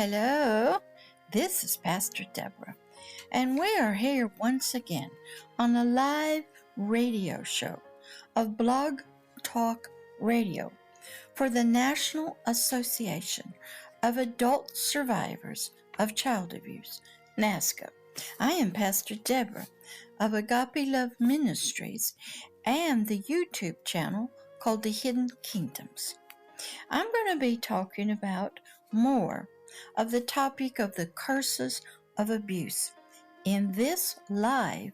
Hello, this is Pastor Deborah, and we are here once again on a live radio show of Blog Talk Radio for the National Association of Adult Survivors of Child Abuse, NAASCA. I am Pastor Deborah of Agape Love Ministries and the YouTube channel called The Hidden Kingdoms. I'm going to be talking about more of the topic of the curses of abuse in this live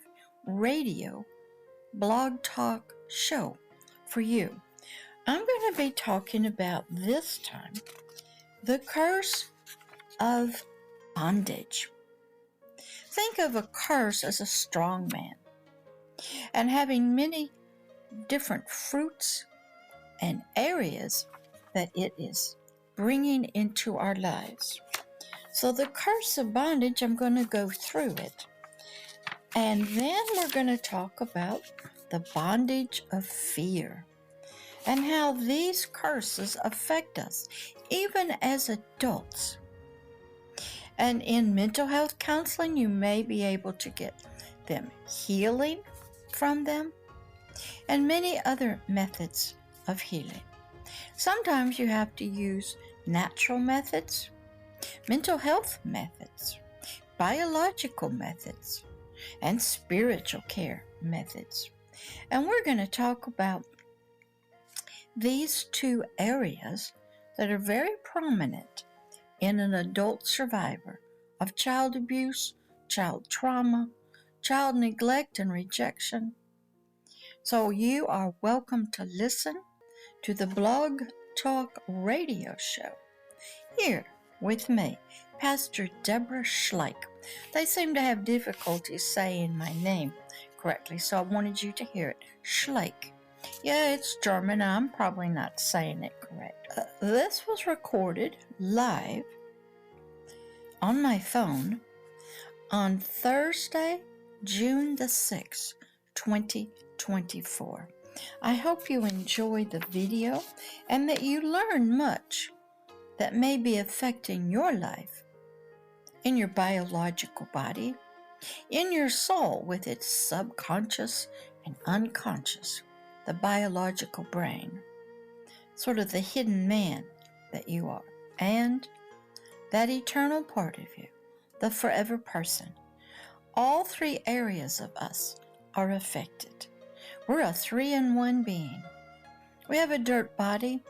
radio blog talk show for you. I'm going to be talking about this time the curse of bondage. Think of a curse as a strongman and having many different fruits and areas that it is bringing into our lives. So the curse of bondage, I'm going to go through it. And then we're going to talk about the bondage of fear and how these curses affect us, even as adults. And in mental health counseling, you may be able to get them healing from them and many other methods of healing. Sometimes you have to use natural methods, mental health methods, biological methods, and spiritual care methods. And we're going to talk about these two areas that are very prominent in an adult survivor of child abuse, child trauma, child neglect and rejection. So you are welcome to listen to the Blog Talk Radio show here with me, Pastor Deborah Schleich. They seem to have difficulty saying my name correctly, so I wanted you to hear it. Schleich. Yeah, it's German. I'm probably not saying it correct. This was recorded live on my phone on Thursday, June the 6th, 2024. I hope you enjoy the video and that you learn much that may be affecting your life, in your biological body, in your soul with its subconscious and unconscious, the biological brain, sort of the hidden man that you are, and that eternal part of you, the forever person. All three areas of us are affected. We're a 3-in-1 being. We have a dirt body,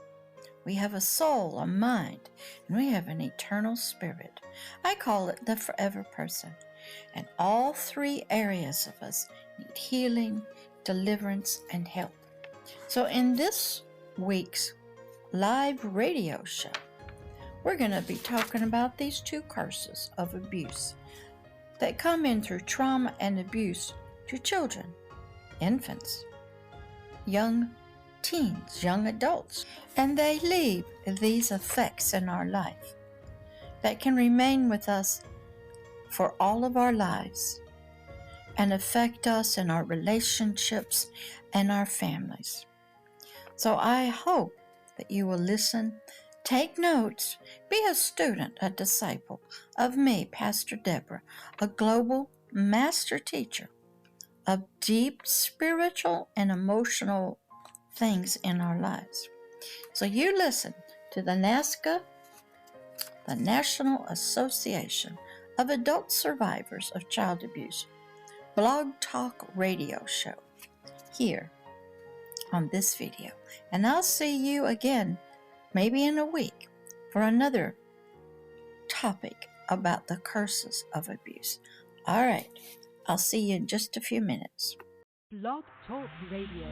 we have a soul, a mind, and we have an eternal spirit. I call it the forever person. And all three areas of us need healing, deliverance, and help. So in this week's live radio show, we're going to be talking about these two curses of abuse that come in through trauma and abuse to children, infants, young teens, young adults, and they leave these effects in our life that can remain with us for all of our lives and affect us in our relationships and our families. So I hope that you will listen, take notes, be a student, a disciple of me, Pastor Deborah, a global master teacher of deep spiritual and emotional things in our lives. So you listen to the NAASCA, the National Association of Adult Survivors of Child Abuse, Blog Talk Radio show here on this video. And I'll see you again maybe in a week for another topic about the curses of abuse. All right, I'll see you in just a few minutes. Blog Talk Radio.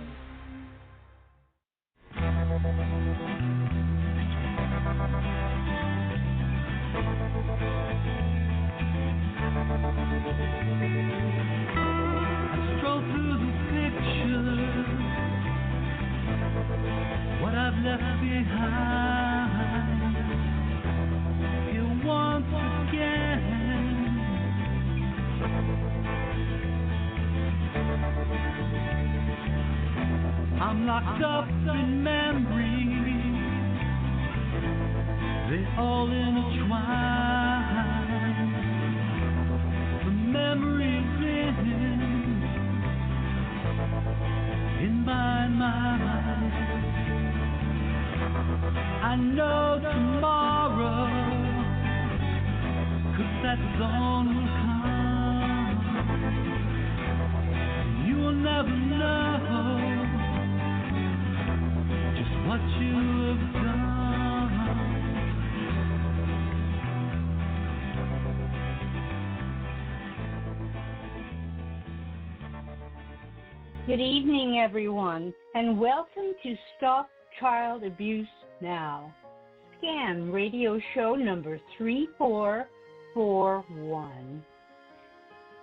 I stroll through the pictures, what I've left behind. Here once again, I'm locked up in memories, they all intertwine. I know tomorrow, 'cause that dawn will come. You will never know just what you have done. Good evening, everyone, and welcome to Stop Child Abuse Now, Scan Radio Show number 3441.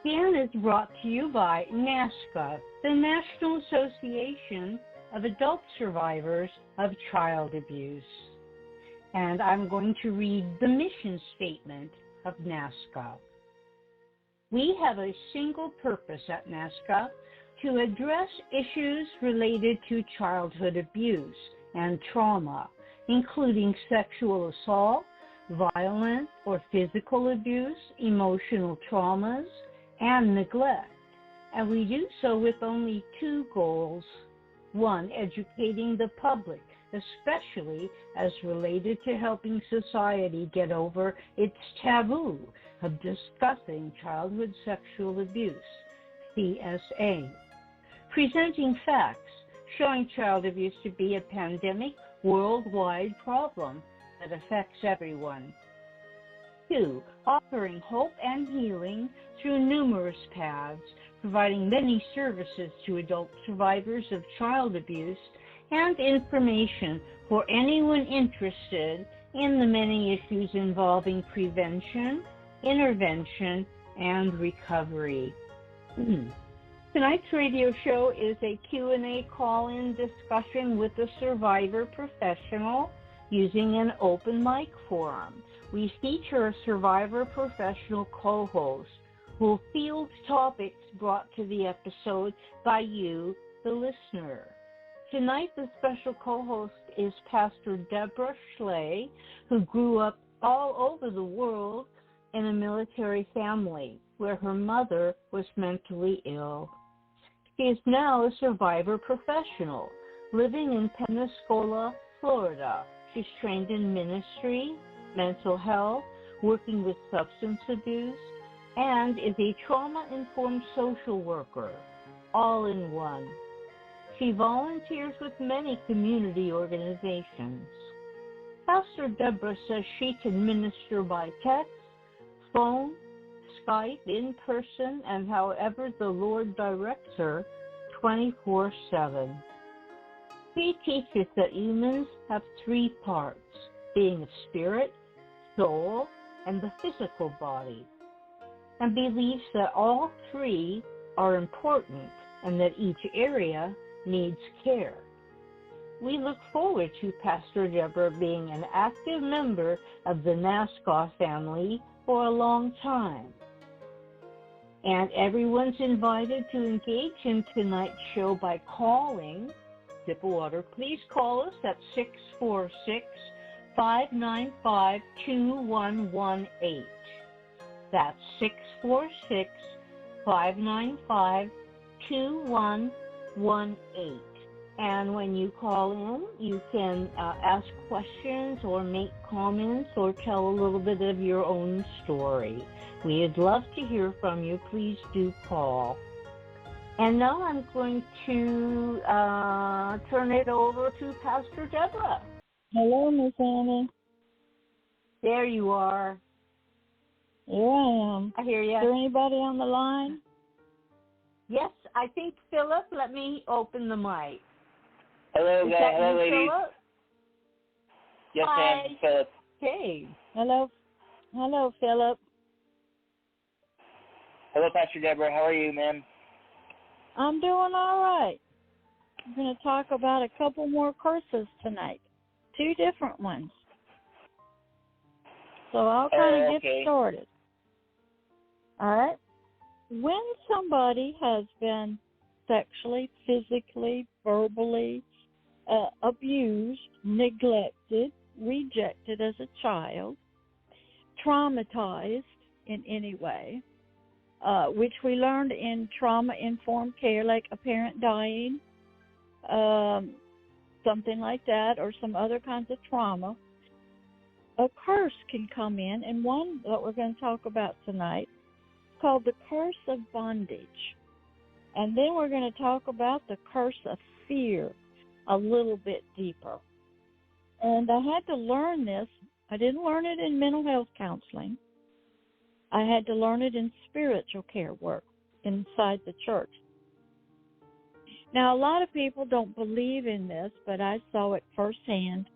Scan is brought to you by NAASCA, the National Association of Adult Survivors of Child Abuse. And I'm going to read the mission statement of NAASCA. We have a single purpose at NAASCA: to address issues related to childhood abuse and trauma, including sexual assault, violent or physical abuse, emotional traumas, and neglect. And we do so with only two goals. One, educating the public, especially as related to helping society get over its taboo of discussing childhood sexual abuse, CSA. Presenting facts showing child abuse to be a pandemic, worldwide problem that affects everyone. 2, offering hope and healing through numerous paths, providing many services to adult survivors of child abuse and information for anyone interested in the many issues involving prevention, intervention, and recovery. Tonight's radio show is a Q&A call-in discussion with a survivor professional using an open mic forum. We feature a survivor professional co-host who will field topics brought to the episode by you, the listener. Tonight, the special co-host is Pastor Deborah Schley, who grew up all over the world in a military family where her mother was mentally ill. She is now a survivor professional living in Pensacola, Florida. She's trained in ministry, mental health, working with substance abuse, and is a trauma-informed social worker, all in one. She volunteers with many community organizations. Pastor Deborah says she can minister by text, phone, Skype, in person, and however the Lord directs her, 24/7. She teaches that humans have three parts, being a spirit, soul, and the physical body, and believes that all three are important and that each area needs care. We look forward to Pastor Deborah being an active member of the NAASCA family for a long time. And everyone's invited to engage in tonight's show by calling. Sip of water. Please call us at 646-595-2118. That's 646-595-2118. And when you call in, you can ask questions or make comments or tell a little bit of your own story. We'd love to hear from you. Please do call. And now I'm going to turn it over to Pastor Deborah. Hello, Miss Annie. There you are. Here I am. I hear you. Is there anybody on the line? Yes, I think Philip. Let me open the mic. Hello, Is guys. that Hello, you, ladies. Philip? Yes, Hi. ma'am. Philip. Hey. Hello. Hello, Philip. Hello, Pastor Deborah. How are you, ma'am? I'm doing all right. I'm going to talk about a couple more courses tonight. 2 different ones. So I'll kind of get started. All right? When somebody has been sexually, physically, verbally abused, neglected, rejected as a child, traumatized in any way, which we learned in trauma-informed care, like a parent dying, something like that, or some other kinds of trauma, a curse can come in, and one that we're going to talk about tonight is called the curse of bondage. And then we're going to talk about the curse of fear a little bit deeper. And I had to learn this. I didn't learn it in mental health counseling. I had to learn it in spiritual care work inside the church. Now, a lot of people don't believe in this, but I saw it firsthand.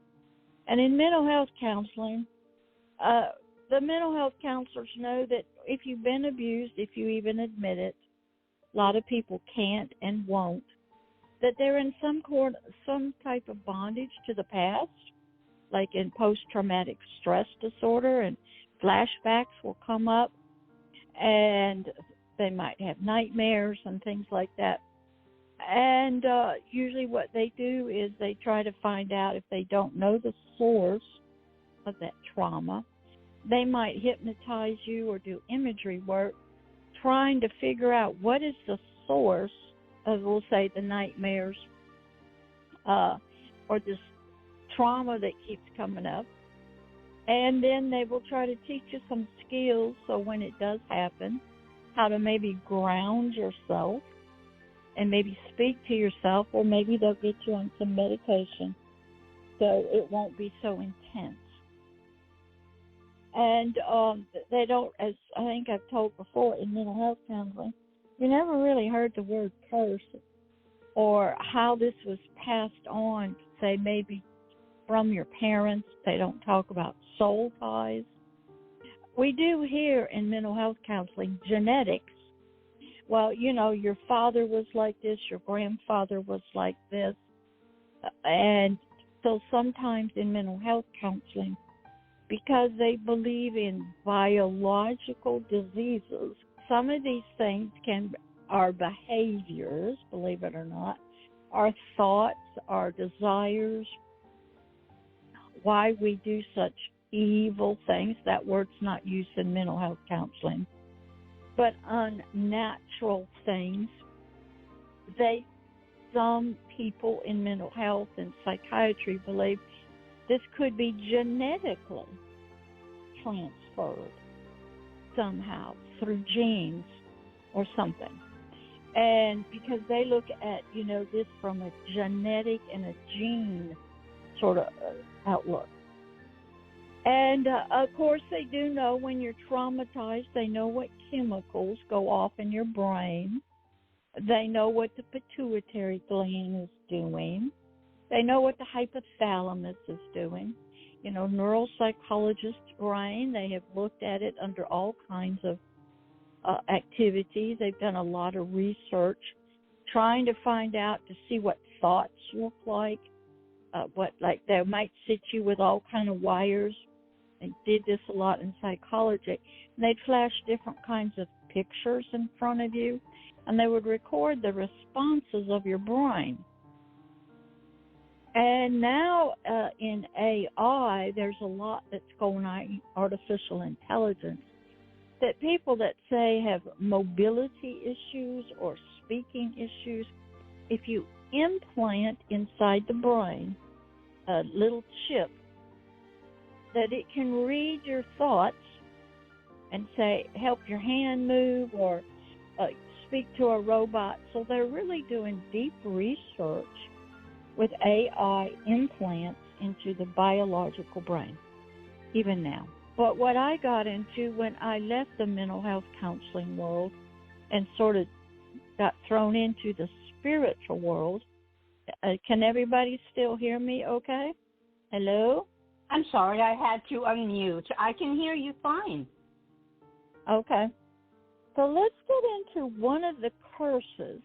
And in mental health counseling, the mental health counselors know that if you've been abused, if you even admit it, a lot of people can't and won't, that they're in some type of bondage to the past, like in post-traumatic stress disorder, and flashbacks will come up, and they might have nightmares and things like that. And usually what they do is they try to find out, if they don't know the source of that trauma, they might hypnotize you or do imagery work, trying to figure out what is the source of, we'll say, the nightmares or this trauma that keeps coming up. And then they will try to teach you some skills so when it does happen, how to maybe ground yourself and maybe speak to yourself, or maybe they'll get you on some medication so it won't be so intense. And they don't, as I think I've told before in mental health counseling, you never really heard the word curse or how this was passed on, say maybe from your parents. They don't talk about soul ties. We do hear in mental health counseling genetics. Well, you know, your father was like this, your grandfather was like this. And so sometimes in mental health counseling, because they believe in biological diseases, some of these things are behaviors, believe it or not, our thoughts, our desires, why we do such evil things. That word's not used in mental health counseling. But unnatural things, some people in mental health and psychiatry believe this could be genetically transferred somehow through genes or something. And because they look at, this from a genetic and a gene sort of outlook. And, of course, they do know when you're traumatized, they know what chemicals go off in your brain. They know what the pituitary gland is doing. They know what the hypothalamus is doing. Neuropsychologists' brain, they have looked at it under all kinds of activities. They've done a lot of research trying to find out to see what thoughts look like. They might sit you with all kind of wires. They did this a lot in psychology. And they'd flash different kinds of pictures in front of you, and they would record the responses of your brain. And now in AI, there's a lot that's going on, artificial intelligence, that people that say have mobility issues or speaking issues, if you implant inside the brain a little chip, that it can read your thoughts and say, help your hand move, or speak to a robot. So they're really doing deep research with AI implants into the biological brain, even now. But what I got into when I left the mental health counseling world and sort of got thrown into the spiritual world, can everybody still hear me okay? Hello? I'm sorry, I had to unmute. I can hear you fine. Okay. So let's get into one of the curses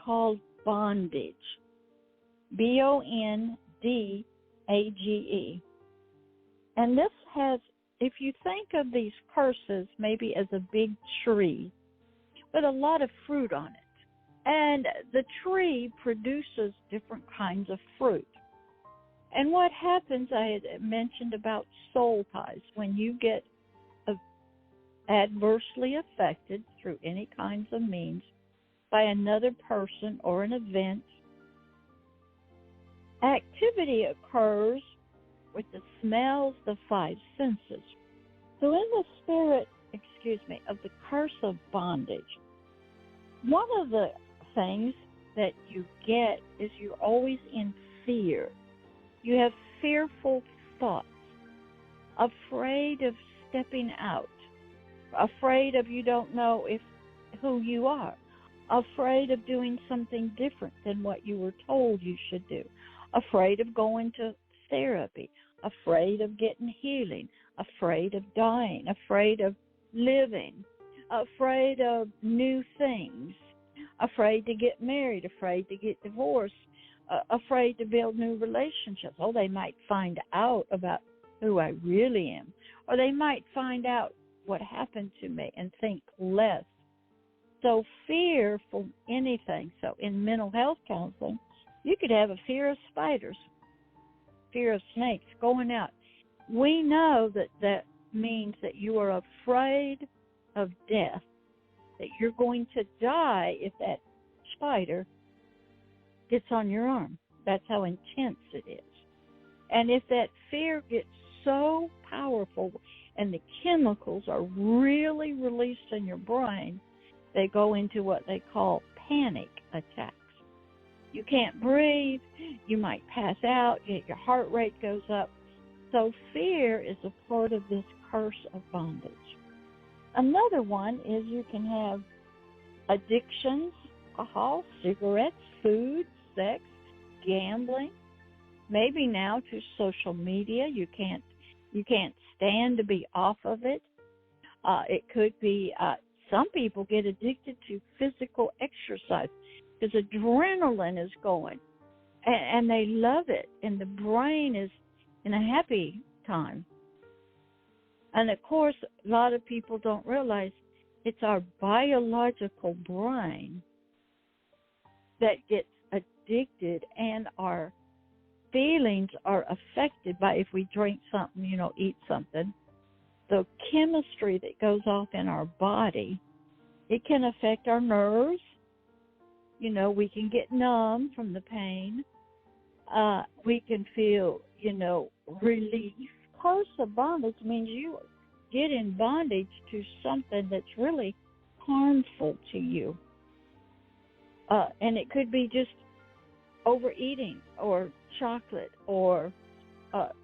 called bondage. Bondage. And this has, if you think of these curses maybe as a big tree with a lot of fruit on it. And the tree produces different kinds of fruit. And what happens, I had mentioned about soul ties, when you get adversely affected through any kinds of means by another person or an event, Activity occurs with the smells, the five senses. So in the spirit, of the curse of bondage, one of the things that you get is you're always in fear. You have fearful thoughts, afraid of stepping out, afraid of you don't know who you are, afraid of doing something different than what you were told you should do, afraid of going to therapy, afraid of getting healing, afraid of dying, afraid of living, afraid of new things, afraid to get married, afraid to get divorced, afraid to build new relationships. Oh, they might find out about who I really am, or they might find out what happened to me and think less. So fear for anything. So in mental health counseling, you could have a fear of spiders, fear of snakes, going out. We know that means that you are afraid of death, that you're going to die if that spider gets on your arm. That's how intense it is. And if that fear gets so powerful and the chemicals are really released in your brain, they go into what they call panic attacks. You can't breathe, you might pass out, your heart rate goes up. So fear is a part of this curse of bondage. Another one is you can have addictions, alcohol, cigarettes, food, sex, gambling, maybe now to social media. You can't stand to be off of it. It could be some people get addicted to physical exercise because adrenaline is going, and they love it, and the brain is in a happy time. And, of course, a lot of people don't realize it's our biological brain that gets addicted, and our feelings are affected by if we drink something, eat something. The chemistry that goes off in our body, it can affect our nerves. We can get numb from the pain. We can feel, relief. Curse of bondage means you get in bondage to something that's really harmful to you. And it could be just overeating or chocolate or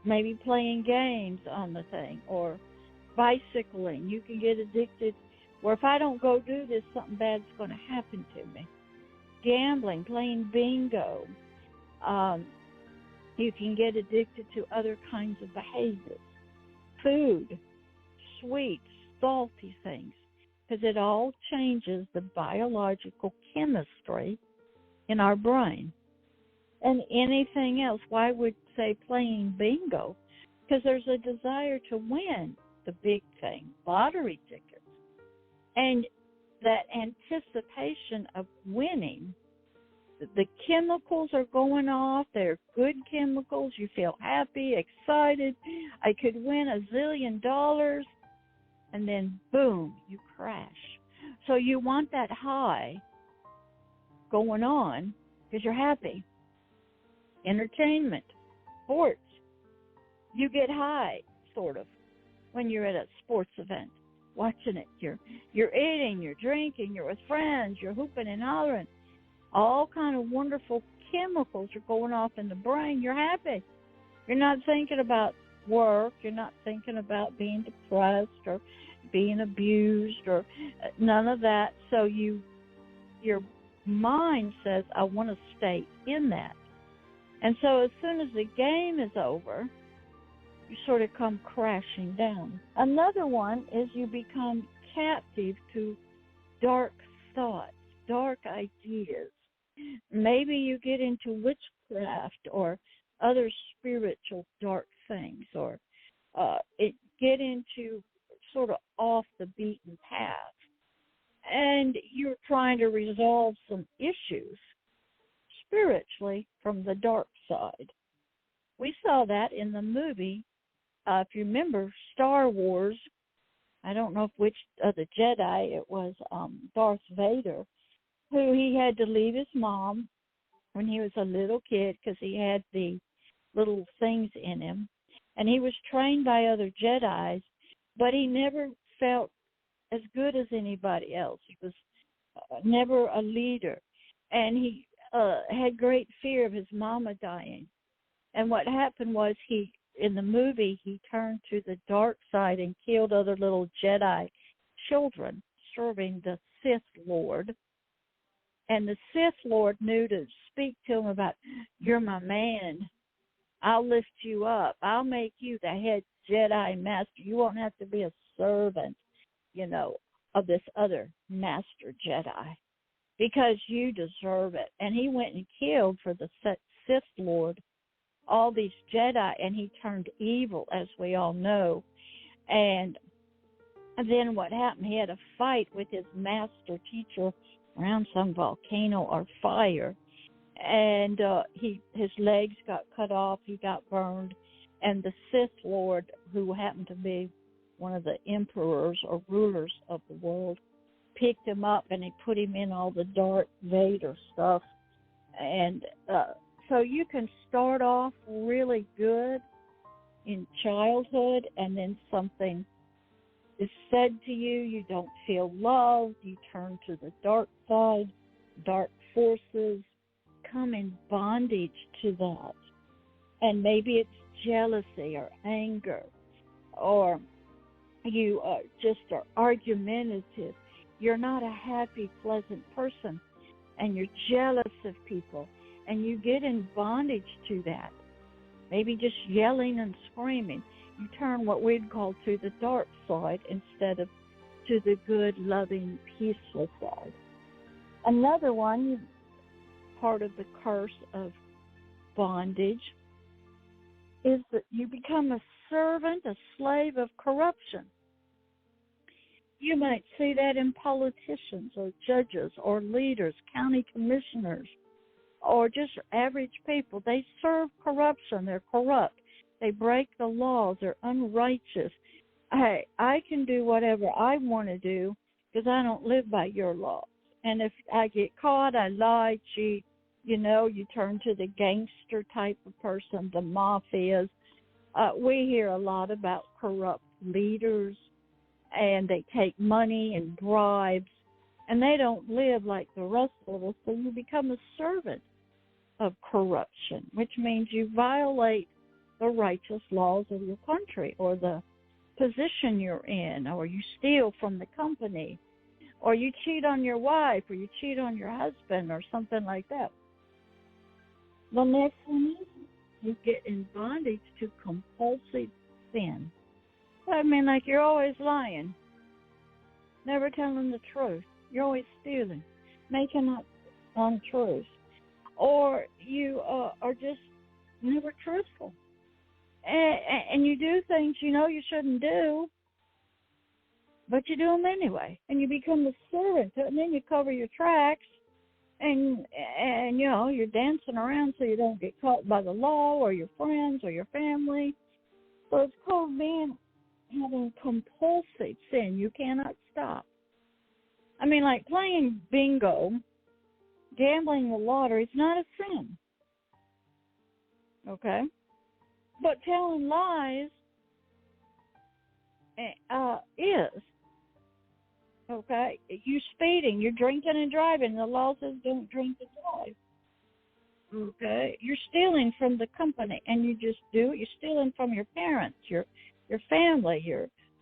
maybe playing games on the thing or bicycling. You can get addicted where if I don't go do this, something bad's going to happen to me. Gambling, playing bingo. You can get addicted to other kinds of behaviors. Food, sweets, salty things, because it all changes the biological chemistry in our brain. And anything else, why would say playing bingo? Because there's a desire to win the big thing, lottery tickets. And that anticipation of winning, the chemicals are going off. They're good chemicals. You feel happy, excited. I could win $1 zillion. And then, boom, you crash. So you want that high going on because you're happy. Entertainment, sports. You get high, sort of, when you're at a sports event, watching it. You're eating, you're drinking, you're with friends, you're hooping and hollering. All kind of wonderful chemicals are going off in the brain. You're happy. You're not thinking about work. You're not thinking about being depressed or being abused or none of that. So your mind says, I want to stay in that. And so as soon as the game is over, you sort of come crashing down. Another one is you become captive to dark thoughts, dark ideas. Maybe you get into witchcraft or other spiritual dark things, or get into sort of off the beaten path. And you're trying to resolve some issues spiritually from the dark side. We saw that in the movie. If you remember Star Wars, I don't know which of the Jedi it was, Darth Vader, who he had to leave his mom when he was a little kid because he had the little things in him. And he was trained by other Jedis, but he never felt as good as anybody else. He was never a leader. And he had great fear of his mama dying. And what happened was in the movie, he turned to the dark side and killed other little Jedi children serving the Sith Lord. And the Sith Lord knew to speak to him about, you're my man. I'll lift you up. I'll make you the head Jedi master. You won't have to be a servant, of this other master Jedi because you deserve it. And he went and killed for the Sith Lord all these Jedi, and he turned evil, as we all know. And then what happened? He had a fight with his master teacher around some volcano or fire, and his legs got cut off. He got burned, and the Sith Lord, who happened to be one of the emperors or rulers of the world, picked him up and he put him in all the Darth Vader stuff. And so you can start off really good in childhood, and then something is said to you, you don't feel loved, you turn to the dark side, dark forces come in bondage to that. And maybe it's jealousy or anger, or you are argumentative. You're not a happy, pleasant person, and you're jealous of people, and you get in bondage to that. Maybe just yelling and screaming. You turn what we'd call to the dark side instead of to the good, loving, peaceful side. Another one, part of the curse of bondage, is that you become a servant, a slave of corruption. You might see that in politicians or judges or leaders, county commissioners, or just average people. They serve corruption. They're corrupt. They break the laws. They're unrighteous. Hey, I can do whatever I want to do because I don't live by your laws. And if I get caught, I lie, cheat, you turn to the gangster type of person, the mafias. We hear a lot about corrupt leaders, and they take money and bribes, and they don't live like the rest of us, so you become a servant of corruption, which means you violate the righteous laws of your country or the position you're in, or you steal from the company, or you cheat on your wife, or you cheat on your husband, or something like that. The next one is you get in bondage to compulsive sin. I mean, like you're always lying, never telling the truth. You're always stealing, making up untruths. Or you are just never truthful. And you do things you shouldn't do, but you do them anyway. And you become a servant, and then you cover your tracks, and you're dancing around so you don't get caught by the law or your friends or your family. So it's called having compulsive sin. You cannot stop. I mean, like playing bingo, gambling the lottery, it's not a sin. Okay? But telling lies is. Okay? You're speeding, you're drinking and driving. The law says don't drink and drive. Okay? You're stealing from the company, and you just do it. You're stealing from your parents, your family.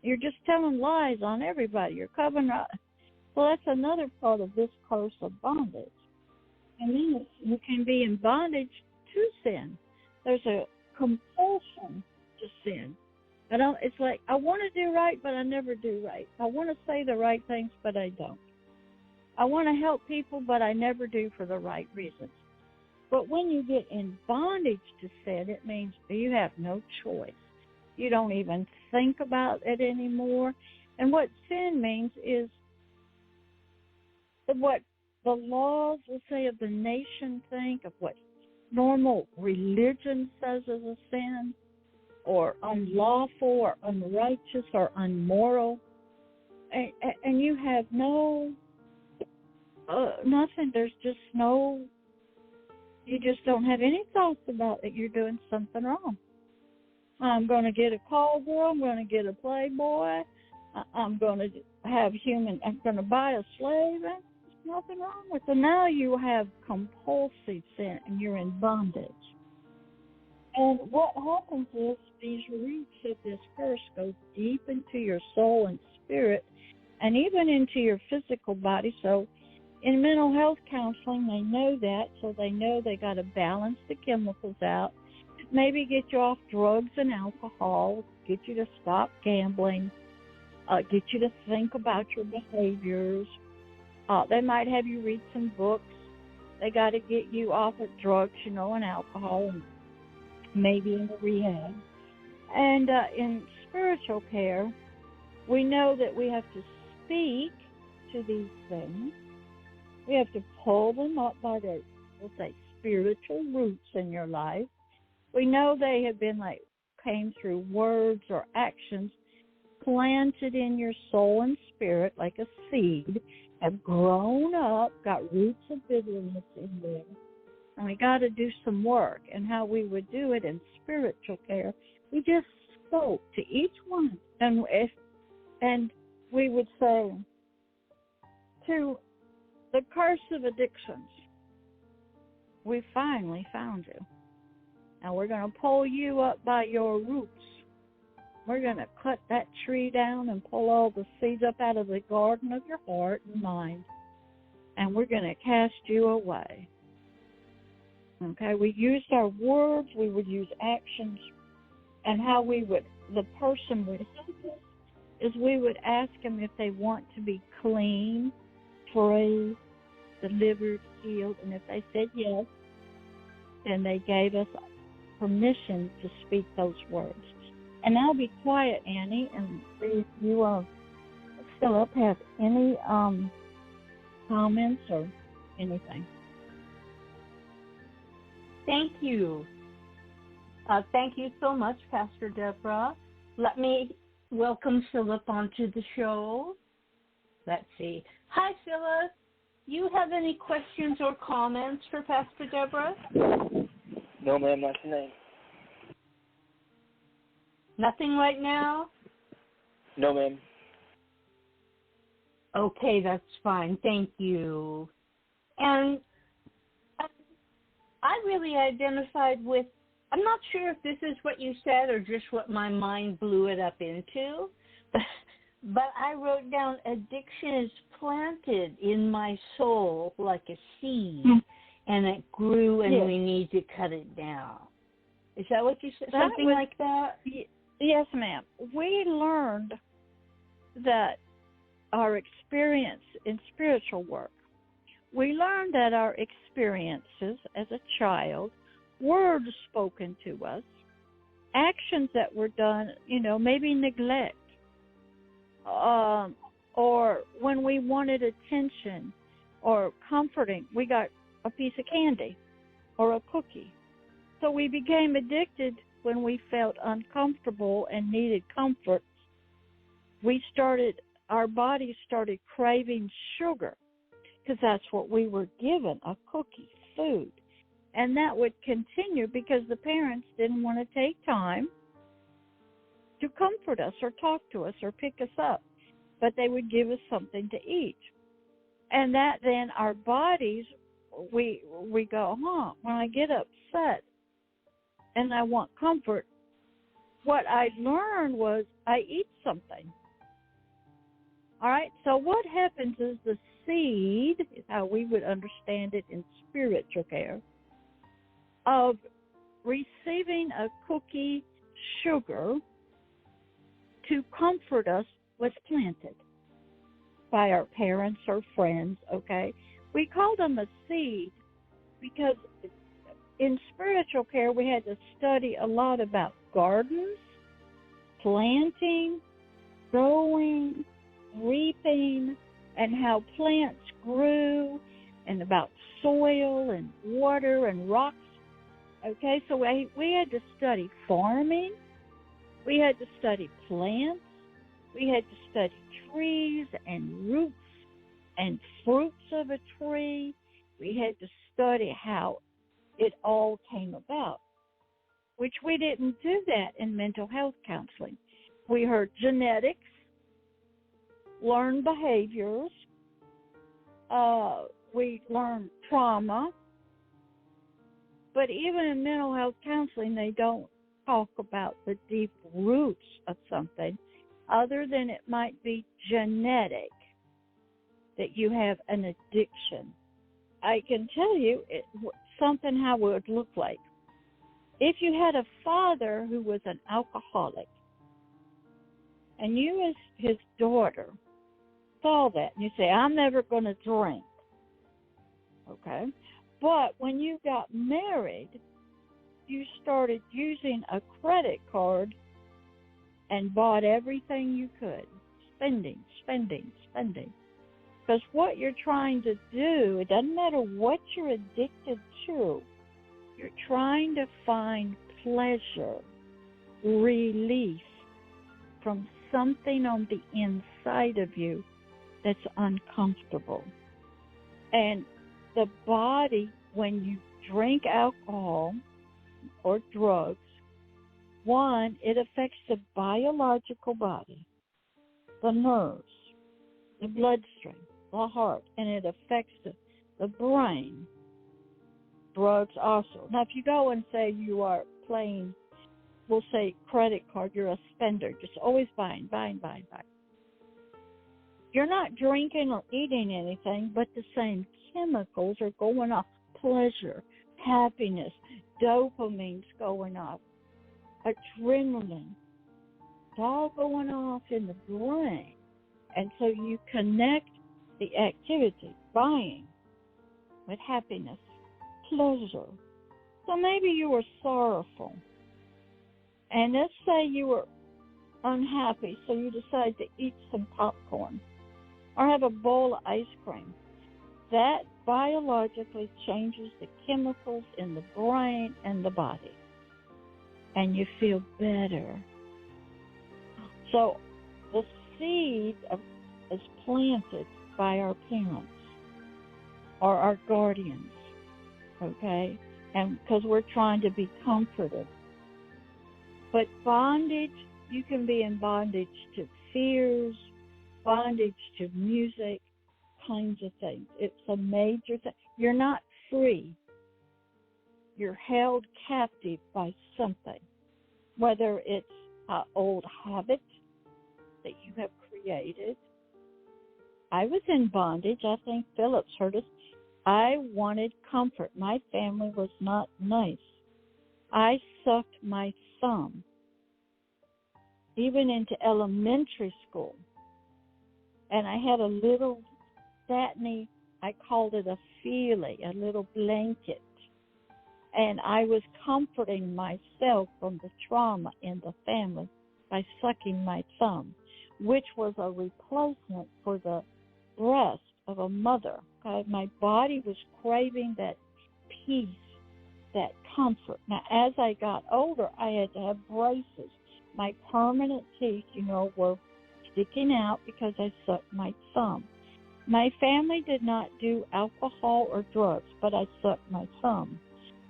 You're just telling lies on everybody. You're covering up. So that's another part of this curse of bondage. And then you can be in bondage to sin. There's a compulsion to sin. It's like, I want to do right, but I never do right. I want to say the right things, but I don't. I want to help people, but I never do for the right reasons. But when you get in bondage to sin, it means you have no choice. You don't even think about it anymore. And what sin means is what the laws, will say, of the nation think, of what normal religion says is a sin, or unlawful, or unrighteous, or unmoral. And you have no, nothing. There's just no, You just don't have any thoughts about that you're doing something wrong. I'm going to get a call girl. I'm going to get a playboy. I'm going to have I'm going to buy a slave. There's nothing wrong with it. Now you have compulsive sin and you're in bondage. And what happens is these roots of this curse go deep into your soul and spirit and even into your physical body. So in mental health counseling, they know that, so they know they got to balance the chemicals out, maybe get you off drugs and alcohol, get you to stop gambling, get you to think about your behaviors. They might have you read some books. They got to get you off of drugs, and alcohol, and maybe in the rehab. And in spiritual care, we know that we have to speak to these things. We have to pull them up by their, we'll say, spiritual roots in your life. We know they have been came through words or actions planted in your soul and spirit like a seed, have grown up, got roots of bitterness in there. And we got to do some work. And how we would do it in spiritual care, we just spoke to each one. And we would say to the curse of addictions, we finally found you. Now we're going to pull you up by your roots. We're going to cut that tree down and pull all the seeds up out of the garden of your heart and mind. And we're going to cast you away. Okay, we used our words, we would use actions, and how the person would help us is we would ask them if they want to be clean, free, delivered, healed, and if they said yes, then they gave us permission to speak those words. And I'll be quiet, Annie, and see if you, Philip, have any comments or anything. Thank you. Thank you so much, Pastor Deborah. Let me welcome Philip onto the show. Let's see. Hi, Philip. You have any questions or comments for Pastor Deborah? No, ma'am, not tonight. Nothing right now? No, ma'am. Okay, that's fine. Thank you. And I really identified with, I'm not sure if this is what you said or just what my mind blew it up into, but I wrote down addiction is planted in my soul like a seed, and it grew, and we need to cut it down. Is that what you said? Something like that? Yes, ma'am. We learned that our experience in spiritual work, we learned that our experiences as a child, words spoken to us, actions that were done, maybe neglect, or when we wanted attention or comforting, we got a piece of candy or a cookie. So we became addicted when we felt uncomfortable and needed comfort. Our bodies started craving sugar because that's what we were given, a cookie, food. And that would continue because the parents didn't want to take time to comfort us or talk to us or pick us up, but they would give us something to eat. And that then our bodies, we go, when I get upset and I want comfort, what I learned was I eat something. All right, so what happens is the seed, is how we would understand it in spiritual care, of receiving a cookie sugar to comfort us was planted by our parents or friends, okay? We called them a seed because in spiritual care we had to study a lot about gardens, planting, sowing, reaping, and how plants grew, and about soil and water and rocks. Okay, so we had to study farming, we had to study plants, we had to study trees and roots and fruits of a tree. We had to study how it all came about, which we didn't do that in mental health counseling. We heard genetics, learned behaviors, we learned trauma, but even in mental health counseling, they don't talk about the deep roots of something other than it might be genetic, that you have an addiction. I can tell you something how it would look like. If you had a father who was an alcoholic, and you as his daughter saw that, and you say, I'm never going to drink, okay? But when you got married, you started using a credit card and bought everything you could, spending. Because what you're trying to do, it doesn't matter what you're addicted to, you're trying to find pleasure, relief from something on the inside of you that's uncomfortable. And the body, when you drink alcohol or drugs, one, it affects the biological body, the nerves, the bloodstream, the heart, and it affects the brain. Drugs also. Now, if you go and say you are playing, we'll say credit card, you're a spender, just always buying. You're not drinking or eating anything, but the same chemicals are going off. Pleasure, happiness, dopamine's going off, adrenaline, it's all going off in the brain. And so you connect the activity, buying, with happiness, pleasure. So maybe you were sorrowful. And let's say you were unhappy, so you decide to eat some popcorn or have a bowl of ice cream. That biologically changes the chemicals in the brain and the body. And you feel better. So the seed is planted by our parents or our guardians, okay? And because we're trying to be comforted. But bondage, you can be in bondage to fears, bondage to music, kinds of things. It's a major thing. You're not free. You're held captive by something, whether it's an old habit that you have created. I was in bondage. I think Phillips heard us. I wanted comfort. My family was not nice. I sucked my thumb, even into elementary school. And I had a little satiny, I called it a feely, a little blanket. And I was comforting myself from the trauma in the family by sucking my thumb, which was a replacement for the breast of a mother. Okay? My body was craving that peace, that comfort. Now, as I got older, I had to have braces. My permanent teeth, were sticking out because I sucked my thumb. My family did not do alcohol or drugs, but I sucked my thumb.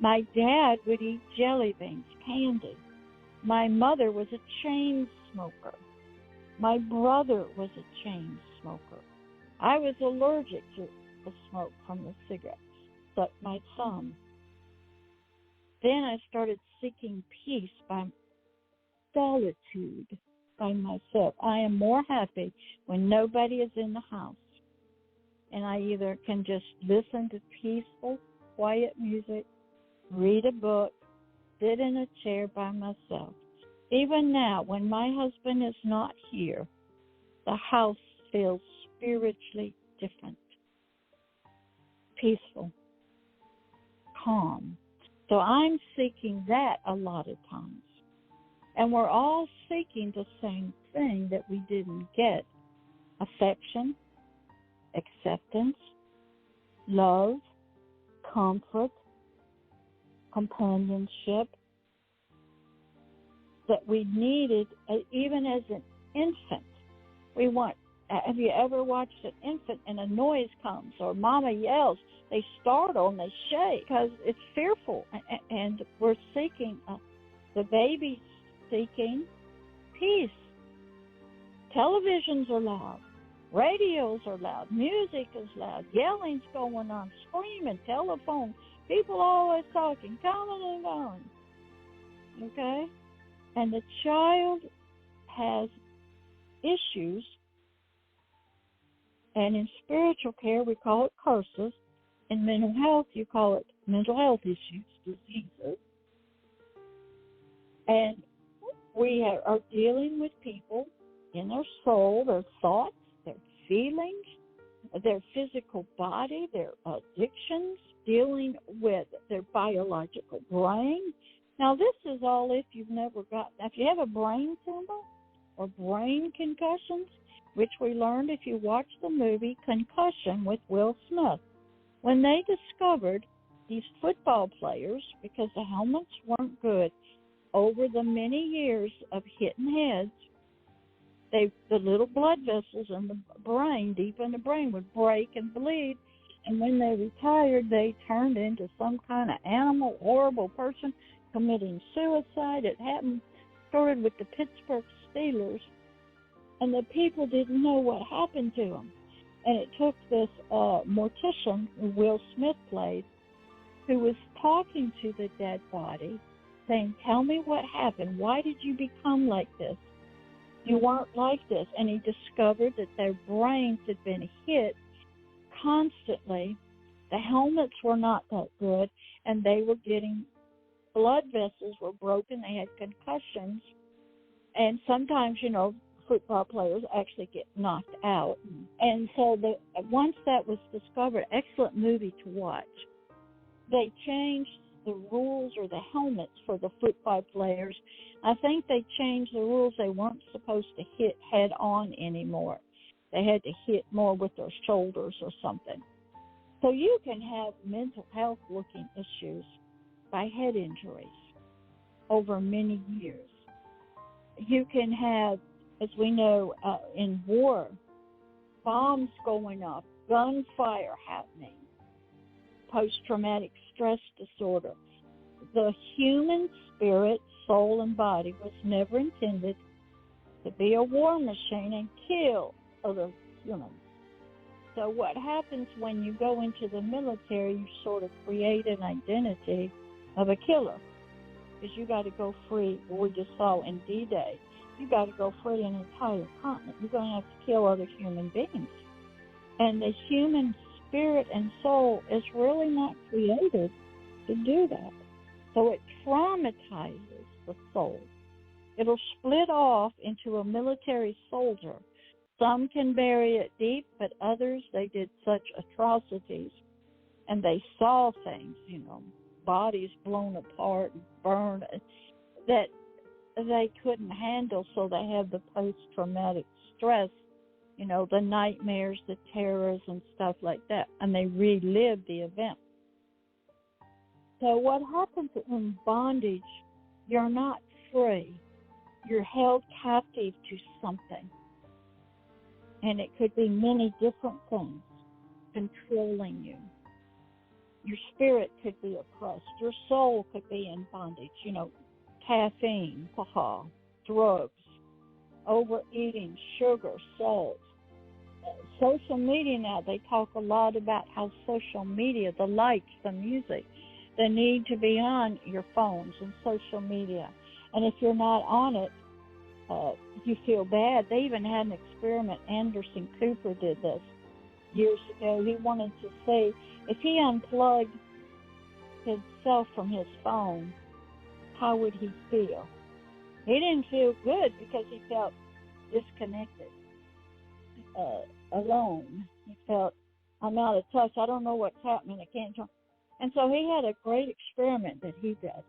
My dad would eat jelly beans, candy. My mother was a chain smoker. My brother was a chain smoker. I was allergic to the smoke from the cigarettes, sucked my thumb. Then I started seeking peace by solitude, by myself. I am more happy when nobody is in the house. And I either can just listen to peaceful, quiet music, read a book, sit in a chair by myself. Even now, when my husband is not here, the house feels spiritually different, peaceful, calm. So I'm seeking that a lot of times. And we're all seeking the same thing that we didn't get: affection, acceptance, love, comfort, companionship, that we needed even as an infant. We want Have you ever watched an infant and a noise comes or mama yells? They startle and they shake because it's fearful. And we're seeking, the baby's seeking peace. Televisions are loud. Radios are loud. Music is loud. Yelling's going on. Screaming. Telephone. People always talking. Coming and going. Okay? And the child has issues. And in spiritual care, we call it curses. In mental health, you call it mental health issues, diseases. And we are dealing with people in their soul, their thoughts, their feelings, their physical body, their addictions, dealing with their biological brain. Now, this is all if you have a brain tumor or brain concussions, which we learned if you watch the movie Concussion with Will Smith. When they discovered these football players, because the helmets weren't good, over the many years of hitting heads, the little blood vessels in the brain, deep in the brain, would break and bleed. And when they retired, they turned into some kind of animal, horrible person committing suicide. It started with the Pittsburgh Steelers, and the people didn't know what happened to them. And it took this mortician, who Will Smith played, who was talking to the dead body, saying, "Tell me what happened. Why did you become like this? You weren't like this." And he discovered that their brains had been hit constantly. The helmets were not that good, and they were getting blood vessels were broken. They had concussions. And sometimes, football players actually get knocked out. And so once that was discovered, excellent movie to watch, they changed the rules or the helmets for the football players. I think they changed the rules. They weren't supposed to hit head on anymore. They had to hit more with their shoulders or something. So you can have mental health looking issues by head injuries over many years. You can have, as we know, in war, bombs going off, gunfire happening, post-traumatic stress disorder. The human spirit, soul, and body was never intended to be a war machine and kill other humans. So what happens when you go into the military, you sort of create an identity of a killer, because you got to go free. We just saw in D-Day, you got to go free an entire continent. You're going to have to kill other human beings. And the human spirit and soul is really not created to do that. So it traumatizes the soul. It'll split off into a military soldier. Some can bury it deep, but others, they did such atrocities. And they saw things, bodies blown apart and burned, that they couldn't handle, so they have the post-traumatic stress, the nightmares, the terrors, and stuff like that, and they relive the event. So what happens in bondage, you're not free. You're held captive to something, and it could be many different things controlling you. Your spirit could be oppressed. Your soul could be in bondage, caffeine, alcohol, drugs, overeating, sugar, salt. Social media now, they talk a lot about how social media, the likes, the music, the need to be on your phones and social media. And if you're not on it, you feel bad. They even had an experiment. Anderson Cooper did this years ago. He wanted to see if he unplugged himself from his phone, how would he feel? He didn't feel good because he felt disconnected, alone. He felt, I'm out of touch. I don't know what's happening. I can't join. And so he had a great experiment that he did.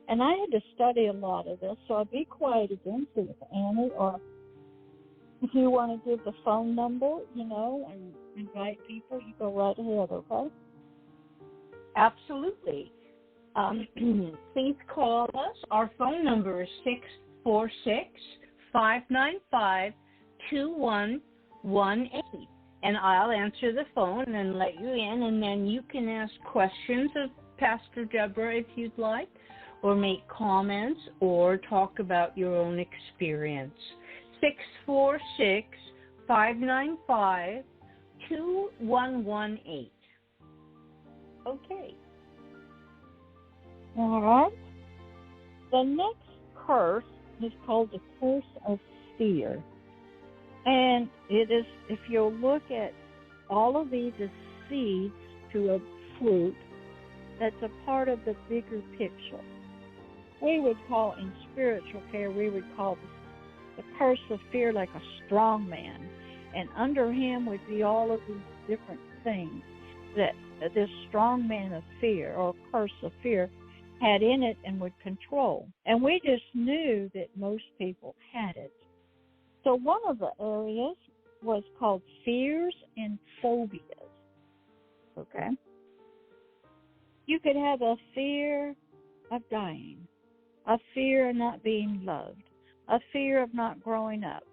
And I had to study a lot of this, so I'll be quiet again, see if Annie, or if you want to give the phone number, and invite people, you go right ahead, okay? Absolutely. Please call us. Our phone number is 646-595-2119. And I'll answer the phone and let you in, and then you can ask questions of Pastor Deborah if you'd like, or make comments, or talk about your own experience. 646-595-2118. Okay. All right. The next curse is called the curse of fear. And it is, if you'll look at all of these as seeds to a fruit, that's a part of the bigger picture. We would call, in spiritual care, we would call the curse of fear like a strongman. And under him would be all of these different things that this strongman of fear, or curse of fear, had in it and would control. And we just knew that most people had it. So one of the areas was called fears and phobias. Okay? You could have a fear of dying, a fear of not being loved, a fear of not growing up,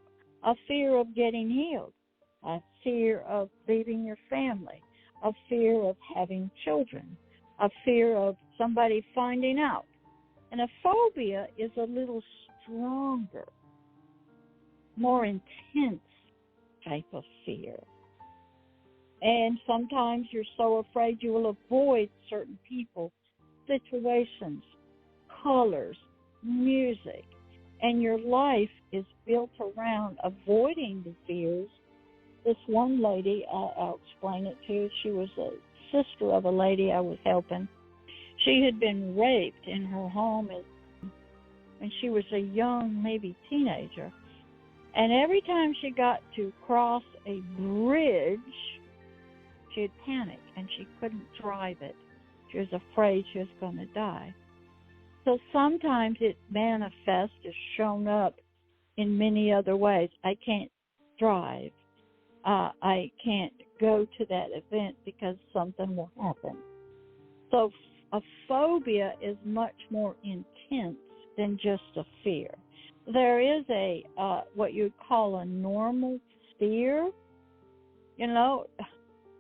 a fear of getting healed, a fear of leaving your family, a fear of having children, a fear of somebody finding out. And a phobia is a little stronger, more intense type of fear. And sometimes you're so afraid you will avoid certain people, situations, colors, music, and your life is built around avoiding the fears. This one lady, I'll explain it to you, she was a sister of a lady I was helping. She had been raped in her home, and she was a young, maybe teenager. And every time she got to cross a bridge, she'd panic, and she couldn't drive it. She was afraid she was going to die. So sometimes it manifests, is shown up in many other ways. I can't drive. I can't go to that event because something will happen. So a phobia is much more intense than just a fear. There is a what you'd call a normal fear. You know,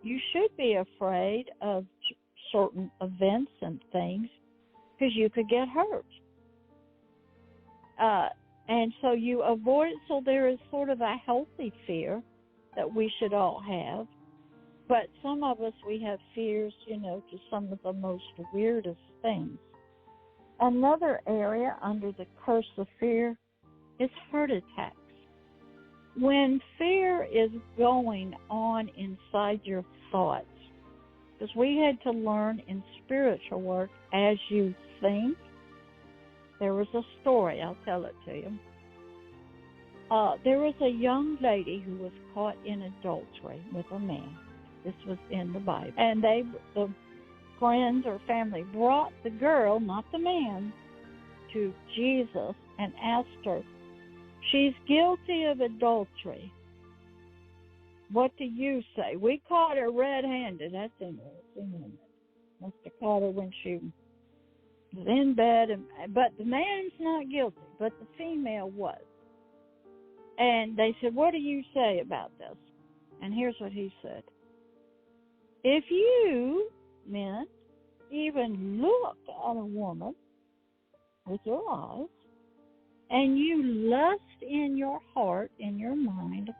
you should be afraid of certain events and things because you could get hurt. And so you avoid it. So there is sort of a healthy fear that we should all have. But some of us, we have fears, you know, to some of the most weirdest things. Another area under the curse of fear is heart attacks. When fear is going on inside your thoughts, because we had to learn in spiritual work, as you think, there was a story, I'll tell it to you. There was a young lady who was caught in adultery with a man. This was in the Bible. And the friends or family brought the girl, not the man, to Jesus and asked her, she's guilty of adultery. What do you say? We caught her red-handed. That's interesting. Must have caught her when she was in bed. But the man's not guilty, but the female was. And they said, what do you say about this? And here's what he said. If you, men, even look at a woman with your eyes, and you lust in your heart, in your mind,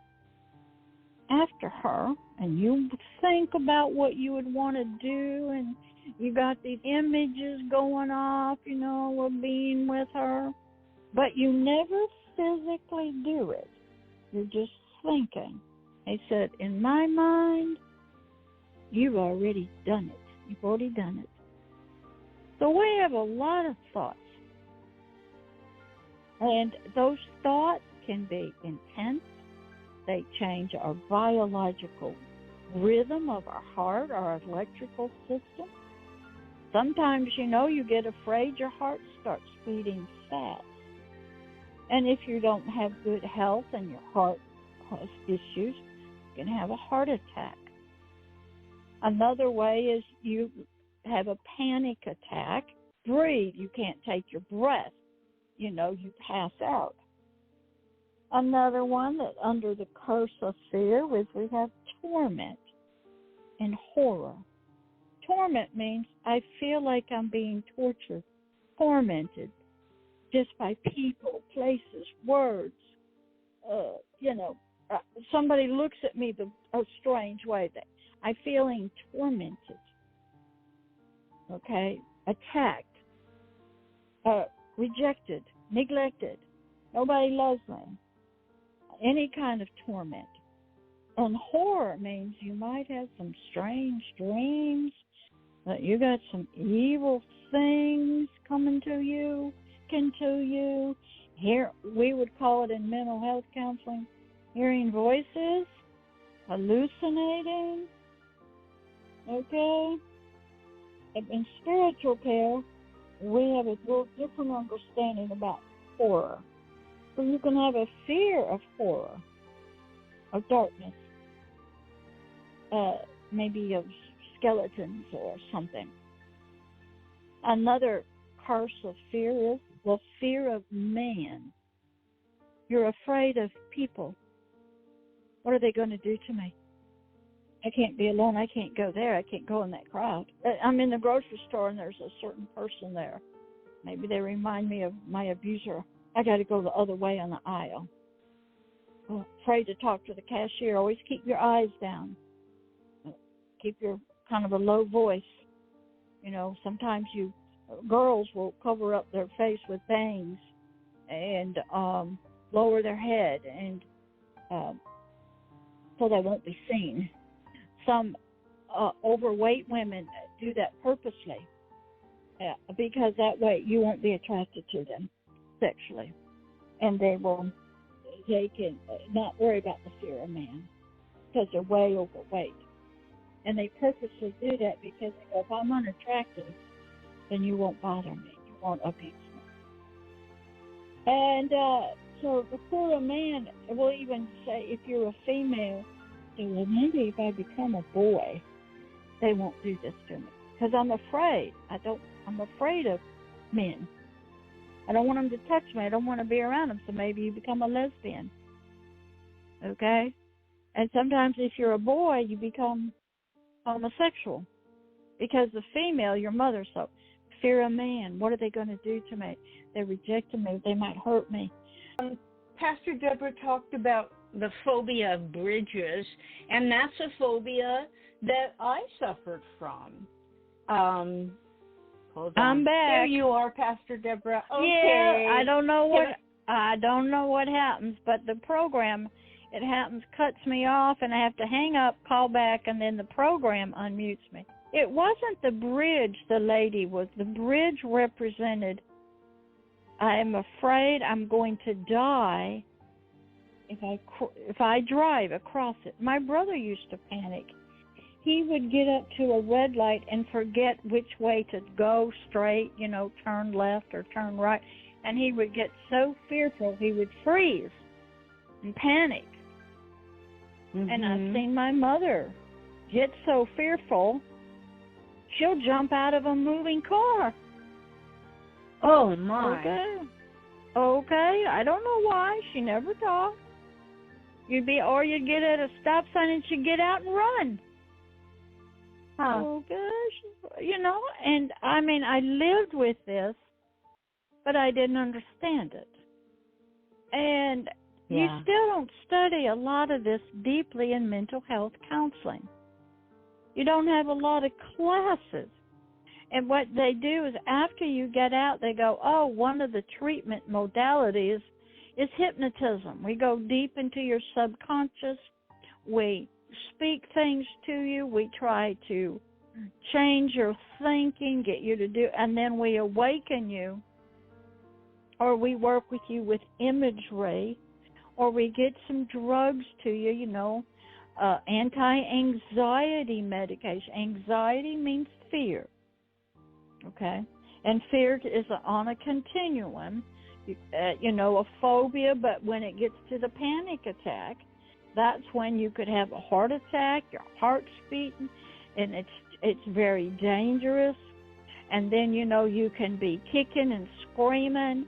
after her, and you think about what you would want to do, and you got these images going off, you know, of being with her, but you never physically do it. You're just thinking. He said, in my mind, you've already done it. You've already done it. So we have a lot of thoughts. And those thoughts can be intense. They change our biological rhythm of our heart, our electrical system. Sometimes, you know, you get afraid, your heart starts beating fast. And if you don't have good health and your heart has issues, you can have a heart attack. Another way is you have a panic attack. Breathe. You can't take your breath. You know, you pass out. Another one that under the curse of fear is we have torment and horror. Torment means I feel like I'm being tortured, tormented, just by people, places, words. Somebody looks at me a strange way. That I'm feeling tormented. Okay, attacked, rejected, neglected. Nobody loves me. Any kind of torment. And horror means you might have some strange dreams, that you got some evil things coming to you, Here, we would call it in mental health counseling, hearing voices, hallucinating, okay? In spiritual care, we have a little different understanding about horror. So you can have a fear of horror, of darkness, maybe of skeletons or something. Another curse of fear is the fear of man. You're afraid of people. What are they going to do to me? I can't be alone. I can't go there. I can't go in that crowd. I'm in the grocery store and there's a certain person there. Maybe they remind me of my abuser. I got to go the other way on the aisle. I'm afraid to talk to the cashier. Always keep your eyes down. Keep your kind of a low voice. Sometimes girls will cover up their face with bangs and lower their head and so they won't be seen. Some overweight women do that purposely because that way you won't be attracted to them sexually, and they can not worry about the fear of man because they're way overweight, and they purposely do that because they go, if I'm unattractive, then you won't bother me, you won't abuse me. And so the fear of man will even say, if you're a female, so, well, maybe if I become a boy, they won't do this to me because I'm afraid. I'm afraid of men. I don't want them to touch me. I don't want to be around them. So maybe you become a lesbian. Okay? And sometimes if you're a boy, you become homosexual because the female, your mother, so fear of man. What are they going to do to me? They reject me. They might hurt me. Pastor Deborah talked about the phobia of bridges, and that's a phobia that I suffered from. Hold on. I'm back. There you are, Pastor Deborah. Okay. Yeah, I don't know what happens, but the program, it happens, cuts me off, and I have to hang up, call back, and then the program unmutes me. It wasn't the bridge the lady was. The bridge represented, I am afraid I'm going to die if I drive across it. My brother used to panic. He would get up to a red light and forget which way to go, straight, turn left or turn right. And he would get so fearful, he would freeze and panic. Mm-hmm. And I've seen my mother get so fearful, she'll jump out of a moving car. Oh, my. Okay, I don't know why. She never talked. You'd get at a stop sign and she'd get out and run. Huh. Oh, gosh. And I lived with this, but I didn't understand it. And you still don't study a lot of this deeply in mental health counseling. You don't have a lot of classes. And what they do is after you get out, they go, oh, one of the treatment modalities is hypnotism. We go deep into your subconscious. We speak things to you. We try to change your thinking, get you to do, and then we awaken you, or we work with you with imagery, or we get some drugs to you, anti-anxiety medication. Anxiety means fear, okay? And fear is on a continuum, a phobia, but when it gets to the panic attack, that's when you could have a heart attack, your heart's beating, and it's very dangerous. And then, you can be kicking and screaming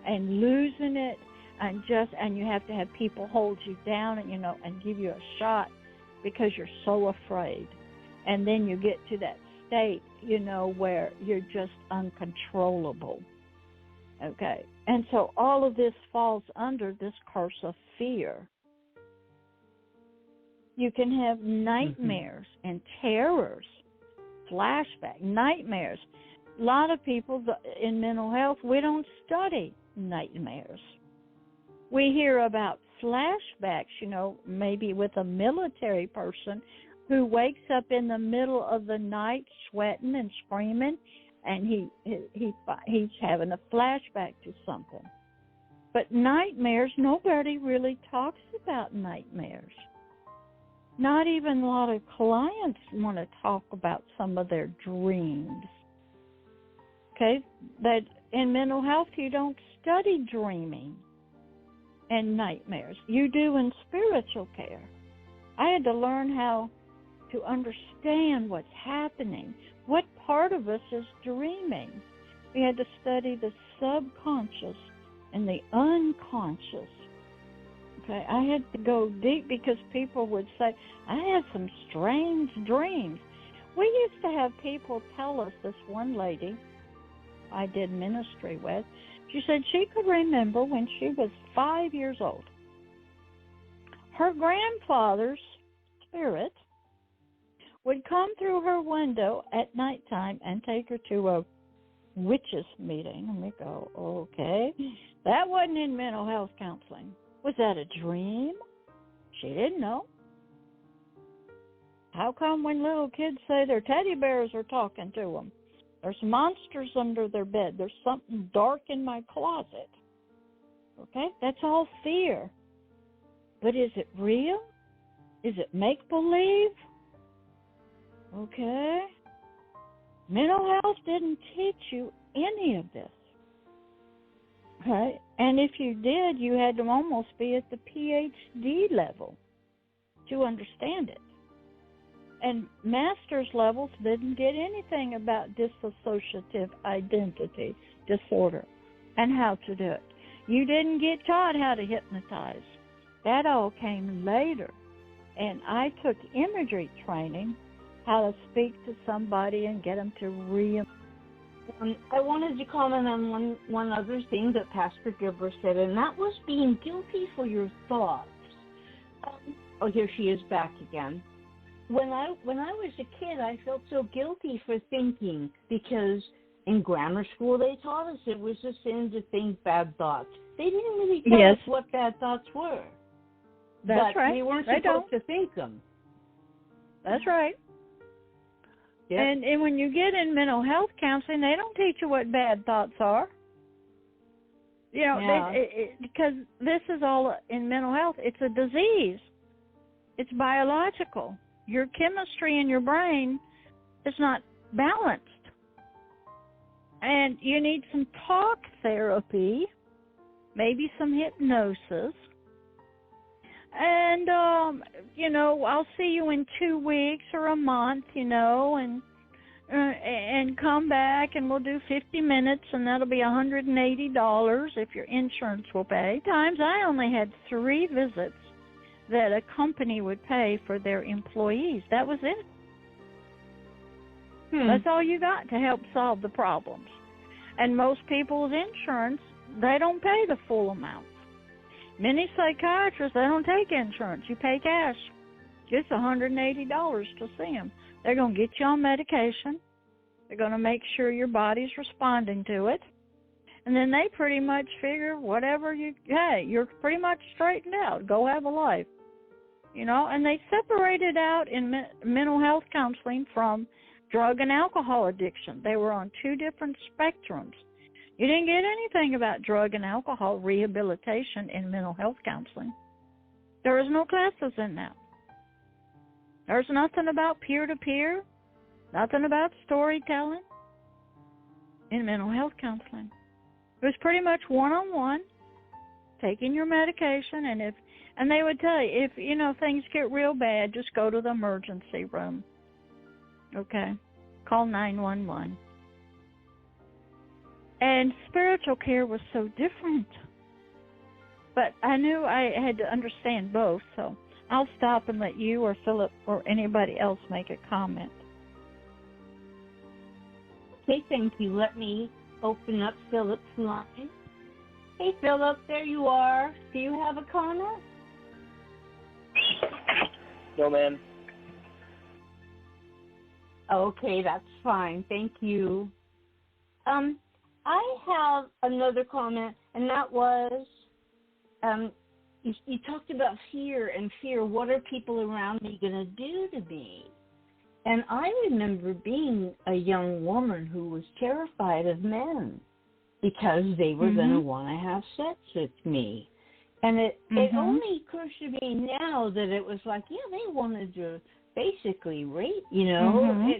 and losing it. and you have to have people hold you down and and give you a shot because you're so afraid. And then you get to that state, where you're just uncontrollable. Okay. And so all of this falls under this curse of fear. You can have nightmares and terrors, flashback, nightmares. A lot of people in mental health, we don't study nightmares. We hear about flashbacks, maybe with a military person who wakes up in the middle of the night sweating and screaming, and he's having a flashback to something. But nightmares, nobody really talks about nightmares. Not even a lot of clients want to talk about some of their dreams. Okay? That in mental health, you don't study dreaming and nightmares. You do in spiritual care. I had to learn how to understand what's happening. What part of us is dreaming? We had to study the subconscious and the unconscious. Okay, I had to go deep because people would say, I had some strange dreams. We used to have people tell us, this one lady I did ministry with, she said she could remember when she was 5 years old. Her grandfather's spirit would come through her window at nighttime and take her to a witches meeting. And we go, okay. That wasn't in mental health counseling. Was that a dream? She didn't know. How come when little kids say their teddy bears are talking to them? There's monsters under their bed. There's something dark in my closet. Okay? That's all fear. But is it real? Is it make-believe? Okay? Mental health didn't teach you any of this. Right? And if you did, you had to almost be at the PhD level to understand it. And master's levels didn't get anything about dissociative identity disorder and how to do it. You didn't get taught how to hypnotize. That all came later. And I took imagery training, how to speak to somebody and get them to I wanted to comment on one other thing that Pastor Deborah said, and that was being guilty for your thoughts. Here she is back again. When I was a kid, I felt so guilty for thinking, because in grammar school they taught us it was a sin to think bad thoughts. They didn't really tell us what bad thoughts were. That's right. We weren't supposed to think them. That's right. Yep. And when you get in mental health counseling, they don't teach you what bad thoughts are. Because this is all in mental health. It's a disease. It's biological. Your chemistry in your brain is not balanced. And you need some talk therapy, maybe some hypnosis. And, I'll see you in 2 weeks or a month, and come back and we'll do 50 minutes and that'll be $180 if your insurance will pay. Times I only had 3 visits that a company would pay for their employees. That was it. That's all you got to help solve the problems. And most people's insurance, they don't pay the full amount. Many psychiatrists, they don't take insurance. You pay cash. It's $180 to see them. They're going to get you on medication. They're going to make sure your body's responding to it. And then they pretty much figure you're pretty much straightened out. Go have a life. And they separate it out in mental health counseling from drug and alcohol addiction. They were on 2 different spectrums. You didn't get anything about drug and alcohol rehabilitation in mental health counseling. There was no classes in that. There's nothing about peer-to-peer, nothing about storytelling in mental health counseling. It was pretty much one-on-one, taking your medication, and they would tell you, if things get real bad, just go to the emergency room. Okay? Call 911. And spiritual care was so different. But I knew I had to understand both, so I'll stop and let you or Philip or anybody else make a comment. Okay, thank you. Let me open up Philip's line. Hey, Philip, there you are. Do you have a comment? No, ma'am. Okay, that's fine. Thank you. I have another comment, and that was, you talked about fear and fear. What are people around me going to do to me? And I remember being a young woman who was terrified of men because they were going to want to have sex with me. And it only occurs to me now that it was like, yeah, they wanted to basically rape, you know.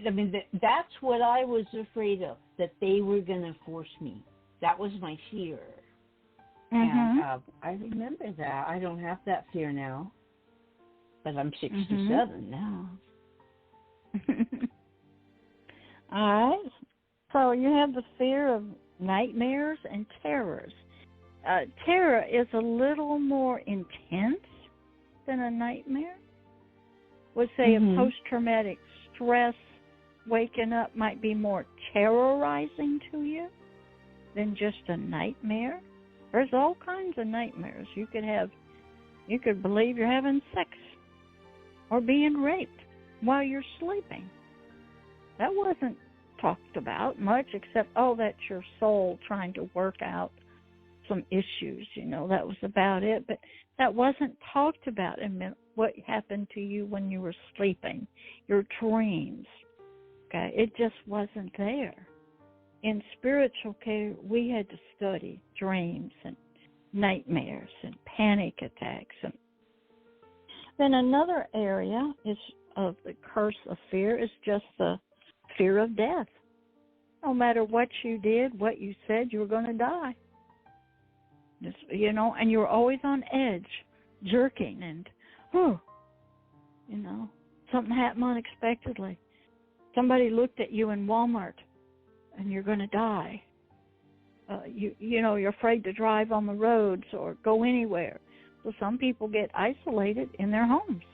That's what I was afraid of, that they were going to force me. That was my fear. And I remember that. I don't have that fear now, but I'm 67 now. All right. So you have the fear of nightmares and terrors. Terror is a little more intense than a nightmare. Would say a post-traumatic stress waking up might be more terrorizing to you than just a nightmare. There's all kinds of nightmares. You could believe you're having sex or being raped while you're sleeping. That wasn't talked about much, except, that's your soul trying to work out some issues, you know, that was about it. But that wasn't talked about in what happened to you when you were sleeping, your dreams. Okay, it just wasn't there. In spiritual care, we had to study dreams and nightmares and panic attacks. And then another area of the curse of fear is just the fear of death. No matter what you did, what you said, you were going to die. Just, you know, and you're always on edge, jerking, and, you know, something happened unexpectedly. Somebody looked at you in Walmart, and you're going to die. You know, you're afraid to drive on the roads or go anywhere. So some people get isolated in their homes.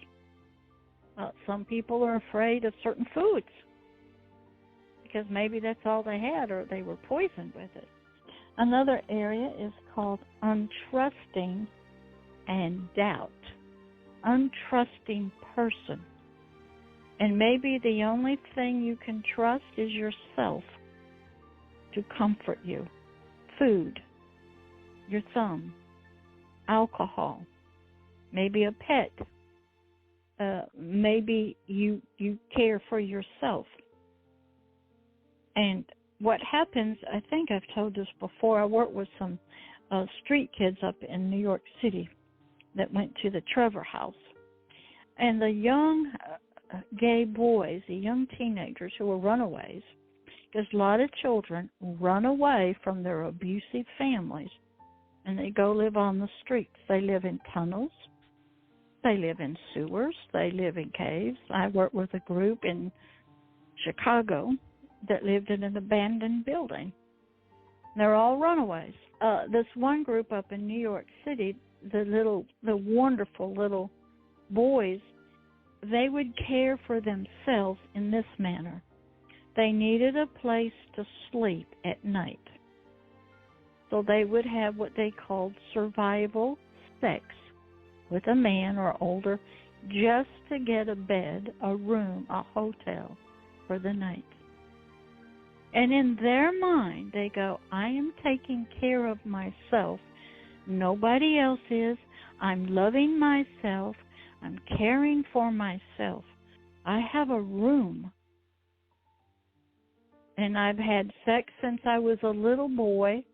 Some people are afraid of certain foods because maybe that's all they had or they were poisoned with it. Another area is called untrusting and doubt. Untrusting person. And maybe the only thing you can trust is yourself to comfort you. Food, your thumb, alcohol, maybe a pet. Maybe you care for yourself. And what happens, I think I've told this before, I worked with some street kids up in New York City that went to the Trevor House. And the young gay boys, the young teenagers who were runaways, because a lot of children run away from their abusive families and they go live on the streets. They live in tunnels. They live in sewers. They live in caves. I worked with a group in Chicago that lived in an abandoned building. They're all runaways. This one group up in New York City, the wonderful little boys, they would care for themselves in this manner. They needed a place to sleep at night. So they would have what they called survival sex with a man or older just to get a bed, a room, a hotel for the night. And in their mind, they go, I am taking care of myself. Nobody else is. I'm loving myself. I'm caring for myself. I have a room. And I've had sex since I was a little boy.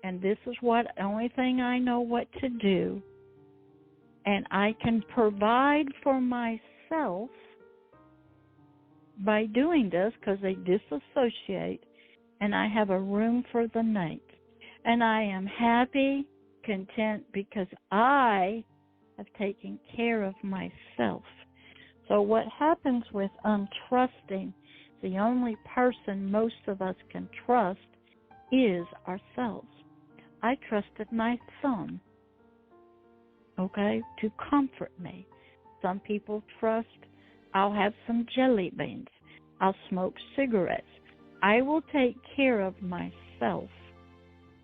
And this is the only thing I know what to do. And I can provide for myself by doing this because they disassociate, and I have a room for the night. And I am happy, content, because I have taken care of myself. So what happens with untrusting, the only person most of us can trust is ourselves. I trusted my thumb. okay, to comfort me. Some people trust I'll have some jelly beans. I'll smoke cigarettes. I will take care of myself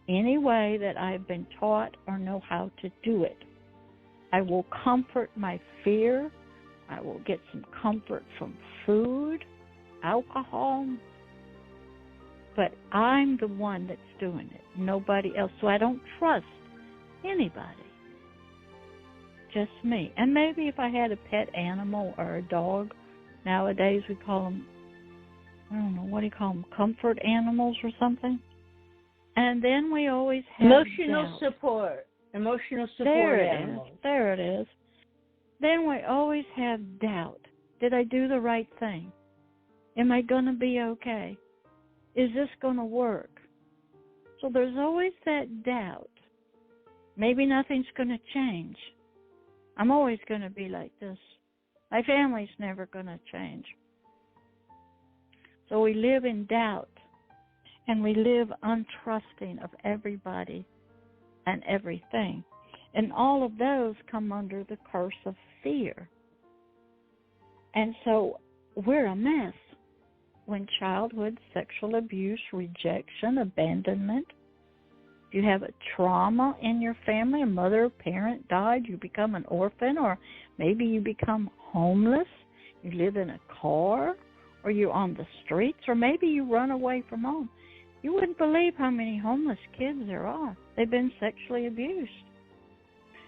any way that I've been taught or know how to do it. I will comfort my fear. I will get some comfort from food, alcohol. But I'm the one that's doing it, nobody else. So I don't trust anybody, just me. And maybe if I had a pet animal or a dog, nowadays we call them, I don't know, what do you call them, comfort animals or something? And then we always have emotional support. Emotional support animals. There it is. Then we always have doubt. Did I do the right thing? Am I going to be okay? Is this going to work? So there's always that doubt. Maybe nothing's going to change. I'm always going to be like this. My family's never going to change. So we live in doubt, and we live untrusting of everybody and everything. And all of those come under the curse of fear. And so we're a mess. When childhood sexual abuse, rejection, abandonment, you have a trauma in your family, a mother or parent died, you become an orphan, or maybe you become homeless, you live in a car, or you're on the streets, or maybe you run away from home. You wouldn't believe how many homeless kids there are. They've been sexually abused.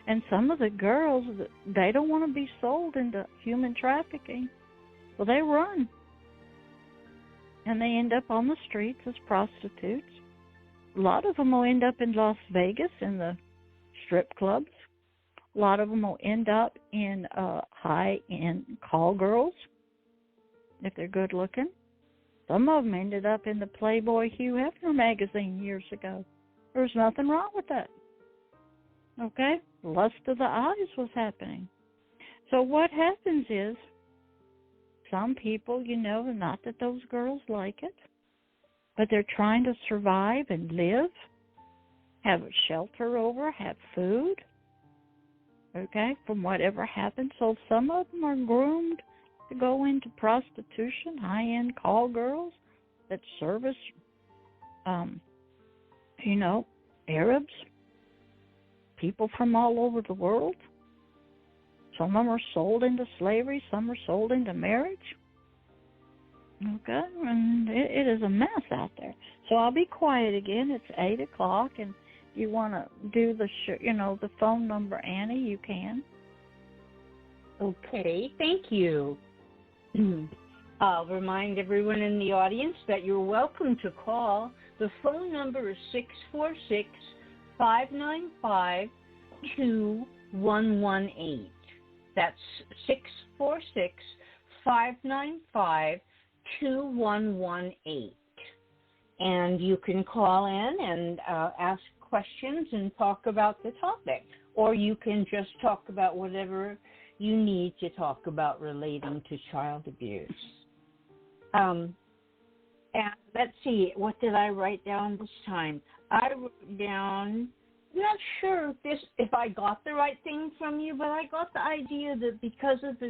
And some of the girls, they don't want to be sold into human trafficking. Well, they run. And they end up on the streets as prostitutes. A lot of them will end up in Las Vegas in the strip clubs. A lot of them will end up in high-end call girls, if they're good looking. Some of them ended up in the Playboy Hugh Hefner magazine years ago. There's nothing wrong with that. Okay? Lust of the eyes was happening. So what happens is, some people, not that those girls like it, but they're trying to survive and live, have a shelter over, have food, okay, from whatever happened. So some of them are groomed to go into prostitution, high-end call girls that service, Arabs, people from all over the world. Some of them are sold into slavery. Some are sold into marriage. Okay? And it is a mess out there. So I'll be quiet again. It's 8 o'clock, and if you want to do the phone number, Annie, you can. Okay, thank you. I'll remind everyone in the audience that you're welcome to call. The phone number is 646-595-2118. That's 646-595-2118. And you can call in and ask questions and talk about the topic. Or you can just talk about whatever you need to talk about relating to child abuse. And let's see, what did I write down this time? I wrote down, not sure if I got the right thing from you, but I got the idea that because of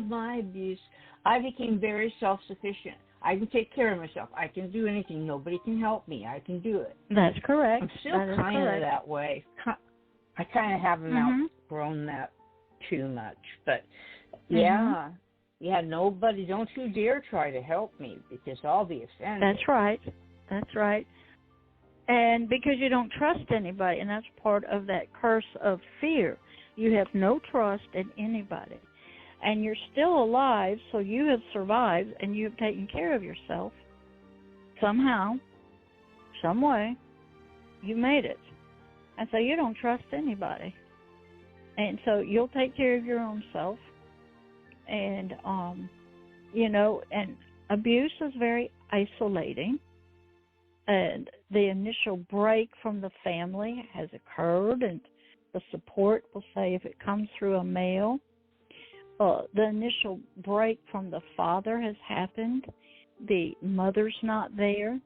my abuse, I became very self-sufficient. I can take care of myself. I can do anything. Nobody can help me. I can do it. That's correct. I'm still kind of that way. I kind of haven't outgrown that too much. But, yeah, nobody, don't you dare try to help me because I'll be offended. That's right. And because you don't trust anybody, and that's part of that curse of fear. You have no trust in anybody. And you're still alive, so you have survived, and you have taken care of yourself. Somehow, some way, you made it. And so you don't trust anybody. And so you'll take care of your own self. And, and abuse is very isolating. And the initial break from the family has occurred, and the support will say if it comes through a male, the initial break from the father has happened, the mother's not there,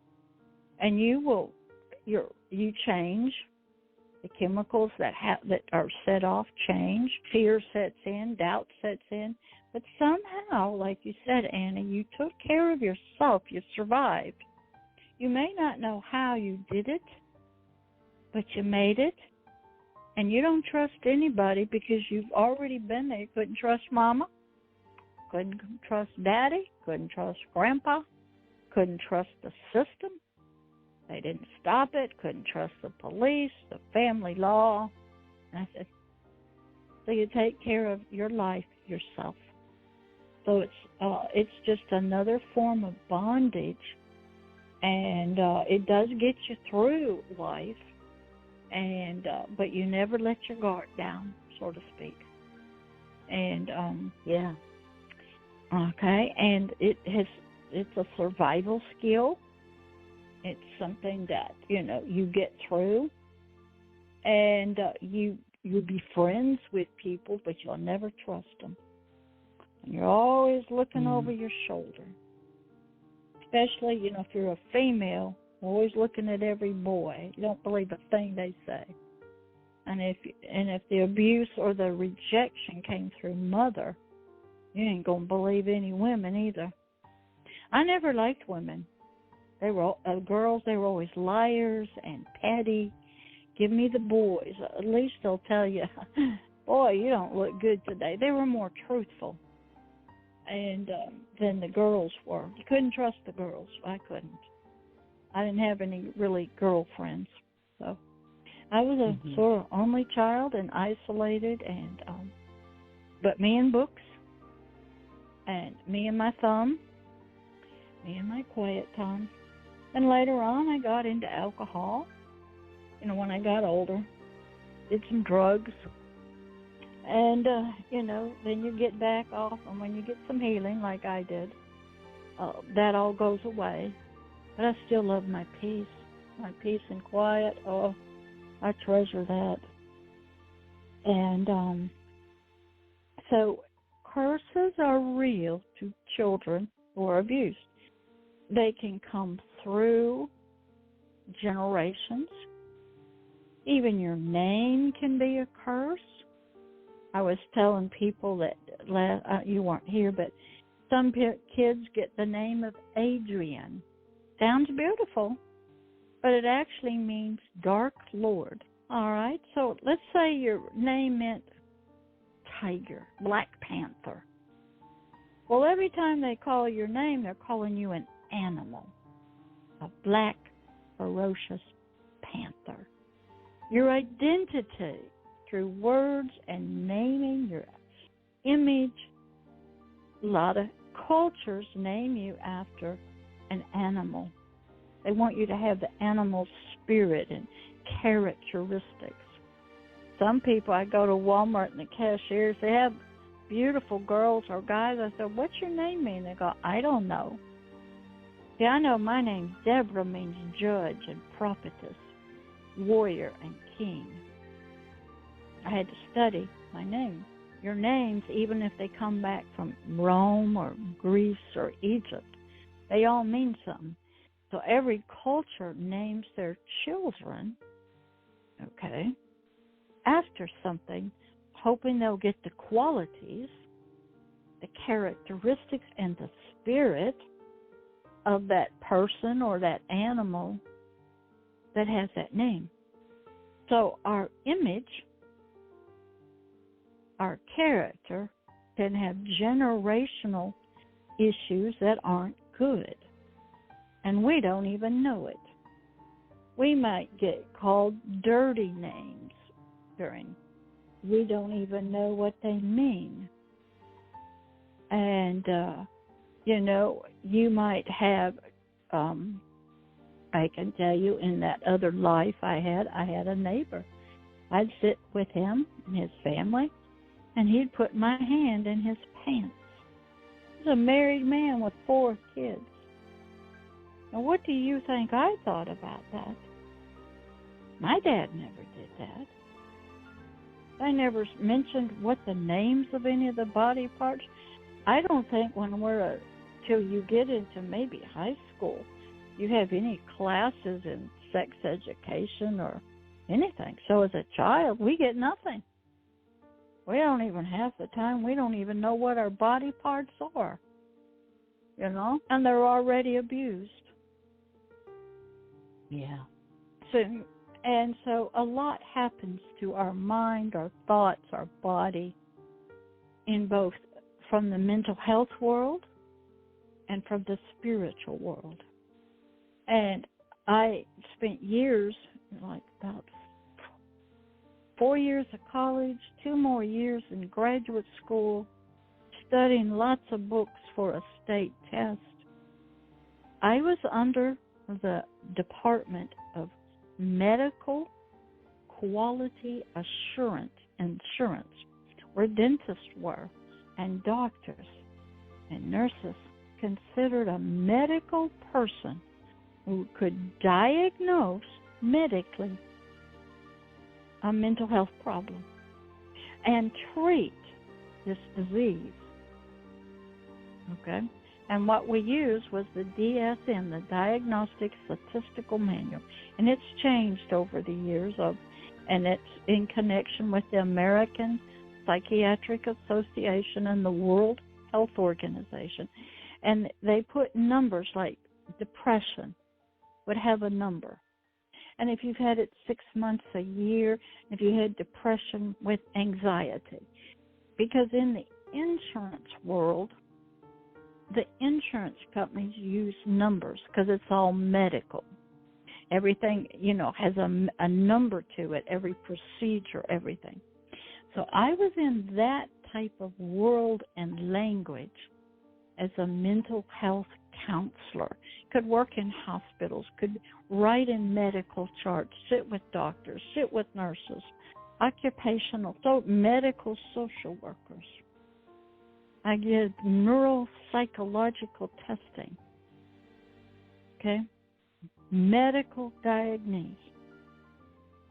and you change, The chemicals that are set off change. Fear sets in, doubt sets in. But somehow, like you said, Annie, you took care of yourself. You survived. You may not know how you did it, but you made it. And you don't trust anybody because you've already been there. You couldn't trust Mama, couldn't trust Daddy, couldn't trust Grandpa, couldn't trust the system. They didn't stop it, couldn't trust the police, the family law. And I said, so you take care of your life yourself. So it's just another form of bondage, and it does get you through life, and but you never let your guard down, so to speak. And Yeah. okay, and it's a survival skill. It's something that you get through, and you be friends with people, but you'll never trust them. And you're always looking over your shoulder, especially if you're a female, always looking at every boy. You don't believe a thing they say, and if the abuse or the rejection came through mother, you ain't gonna believe any women either. I never liked women. They were girls. They were always liars and petty. Give me the boys. At least they'll tell you, boy, you don't look good today. They were more truthful, and than the girls were. You couldn't trust the girls. I couldn't. I didn't have any really girlfriends, so I was a sort of only child and isolated, and but me and books, and me and my thumb, me and my quiet time. And later on, I got into alcohol, when I got older, did some drugs, and, then you get back off, and when you get some healing, like I did, that all goes away. But I still love my peace and quiet. Oh, I treasure that. And so curses are real to children who are abused. They can come through generations. Even your name can be a curse. I was telling people that you weren't here, but some kids get the name of Adrian. Sounds beautiful, but it actually means Dark Lord. All right, so let's say your name meant Tiger, Black Panther. Well, every time they call your name, they're calling you an animal, a black, ferocious panther. Your identity through words and naming your image. A lot of cultures name you after an animal. They want you to have the animal spirit and characteristics. Some people, I go to Walmart and the cashiers, they have beautiful girls or guys. I said, what's your name mean? They go, I don't know. See, I know my name, Deborah, means judge and prophetess, warrior and king. I had to study my name. Your names, even if they come back from Rome or Greece or Egypt, they all mean something. So every culture names their children, okay, after something, hoping they'll get the qualities, the characteristics, and the spirit of that person or that animal that has that name. So our image, our character, can have generational issues that aren't good, and we don't even know it. We might get called dirty names we don't even know what they mean. And, you might have, I can tell you, in that other life I had a neighbor. I'd sit with him and his family, and he'd put my hand in his pants. He's a married man with 4 kids. Now, what do you think I thought about that? My dad never did that. I never mentioned what the names of any of the body parts. I don't think till you get into maybe high school, you have any classes in sex education or anything. So as a child, we get nothing. We don't even half the time, we don't even know what our body parts are, and they're already abused. Yeah. So a lot happens to our mind, our thoughts, our body, in both from the mental health world and from the spiritual world. And I spent years, like about 4 years of college, 2 more years in graduate school, studying lots of books for a state test. I was under the Department of Medical Quality Insurance, where dentists were, and doctors and nurses considered a medical person who could diagnose medically a mental health problem and treat this disease. Okay? And what we used was the DSM, the Diagnostic Statistical Manual. And it's changed over the years, and it's in connection with the American Psychiatric Association and the World Health Organization. And they put numbers like depression would have a number. And if you've had it 6 months, a year, if you had depression with anxiety. Because in the insurance world, the insurance companies use numbers because it's all medical. Everything, has a number to it, every procedure, everything. So I was in that type of world and language as a mental health counselor. Could work in hospitals, could write in medical charts, sit with doctors, sit with nurses, medical social workers. I did neuropsychological testing, okay, medical diagnosis.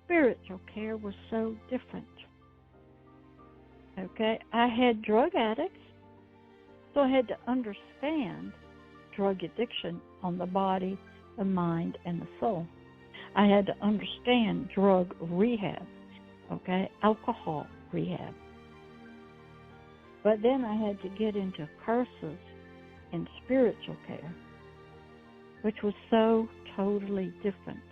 Spiritual care was so different, okay. I had drug addicts, so I had to understand drug addiction on the body, the mind, and the soul. I had to understand drug rehab, okay, alcohol rehab. But then I had to get into curses and spiritual care, which was so totally different.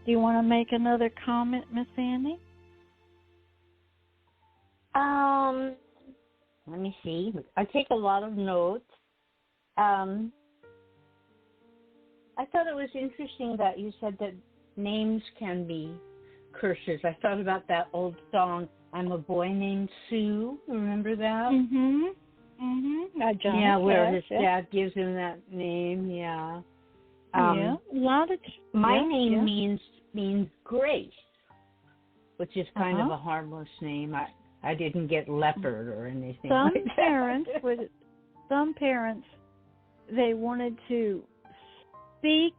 Do you want to make another comment, Miss Annie? Let me see. I take a lot of notes. I thought it was interesting that you said that names can be curses. I thought about that old song, I'm a Boy Named Sue. Remember that? Where his dad gives him that name. Yeah. A lot of my name means grace, which is kind of a harmless name. I didn't get leopard or anything. Some parents, they wanted to speak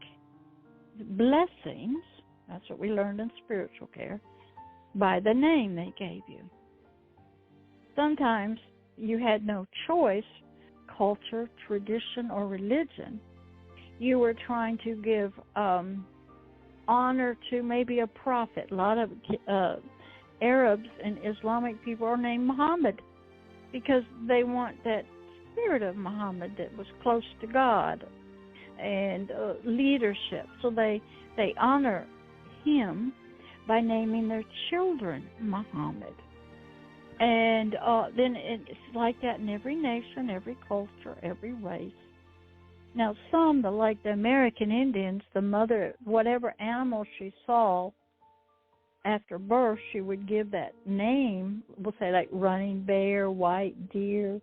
blessings. That's what we learned in spiritual care, by the name they gave you. Sometimes you had no choice, culture, tradition, or religion. You were trying to give honor to maybe a prophet. A lot of Arabs and Islamic people are named Muhammad because they want that spirit of Muhammad that was close to God and leadership. So they honor him by naming their children Muhammad. And then it's like that in every nation, every culture, every race. Now some, like the American Indians, the mother, whatever animal she saw after birth, she would give that name. We'll say like running bear, white deer,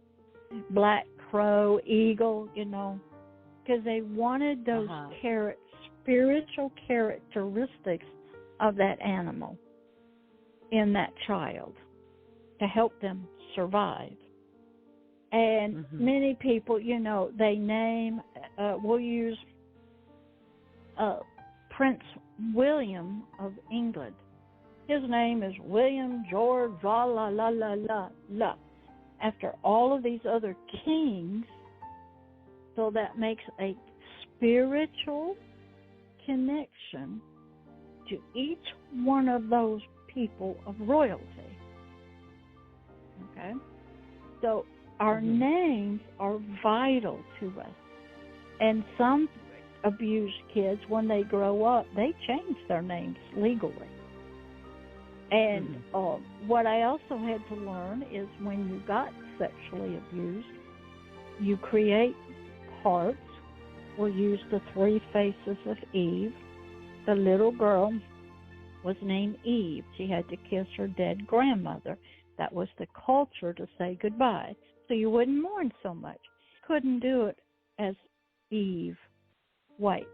black crow, eagle, because they wanted those spiritual characteristics of that animal in that child to help them survive. And many people, they name, we'll use Prince William of England. His name is William George, la la la la la la, after all of these other kings. So that makes a spiritual connection to each one of those people of royalty. Okay? So our names are vital to us. And some abused kids, when they grow up, they change their names legally. And what I also had to learn is when you got sexually abused, you create parts. We'll use the 3 faces of Eve. The little girl was named Eve. She had to kiss her dead grandmother. That was the culture to say goodbye, so you wouldn't mourn so much. Couldn't do it as Eve White.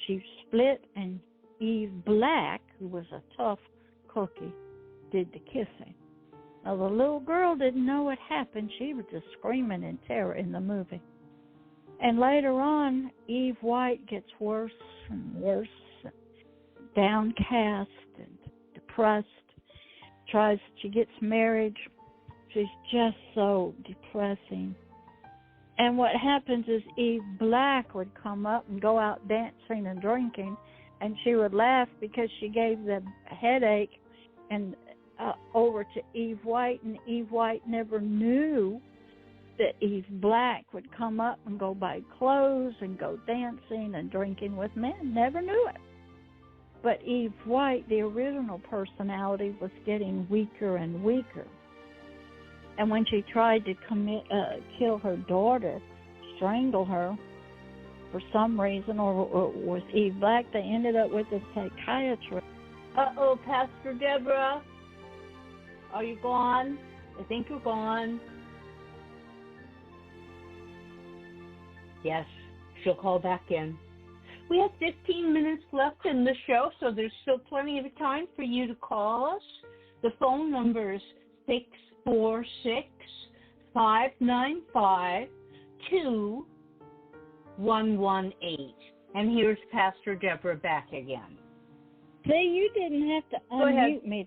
She split, and Eve Black, who was a tough cookie, did the kissing. Now, the little girl didn't know what happened. She was just screaming in terror in the movie. And later on, Eve White gets worse and worse, downcast and depressed. She gets married. She's just so depressing. And what happens is Eve Black would come up and go out dancing and drinking, and she would laugh because she gave the headache and over to Eve White, and Eve White never knew that Eve Black would come up and go buy clothes and go dancing and drinking with men. Never knew it. But Eve White, the original personality, was getting weaker and weaker. And when she tried to kill her daughter, strangle her, for some reason, or was Eve Black, they ended up with a psychiatrist. Uh-oh, Pastor Deborah. Are you gone? I think you're gone. Yes, she'll call back in. We have 15 minutes left in the show, so there's still plenty of time for you to call us. The phone number is 646-595-2118. And here's Pastor Deborah back again. See, you didn't have to unmute me.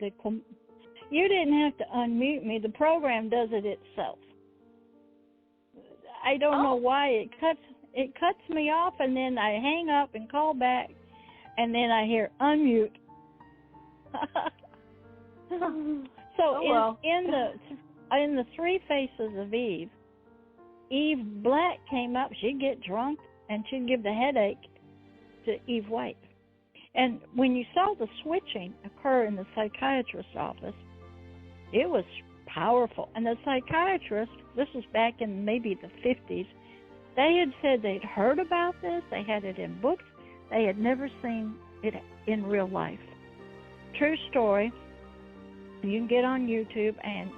You didn't have to unmute me. The program does it itself. I don't know why it cuts me off, and then I hang up and call back, and then I hear unmute. So in the 3 faces of Eve, Eve Black came up. She'd get drunk, and she'd give the headache to Eve White. And when you saw the switching occur in the psychiatrist's office, it was powerful. And the psychiatrist, this was back in maybe the 50s, they had said they'd heard about this, they had it in books, they had never seen it in real life. True story. You can get on YouTube, and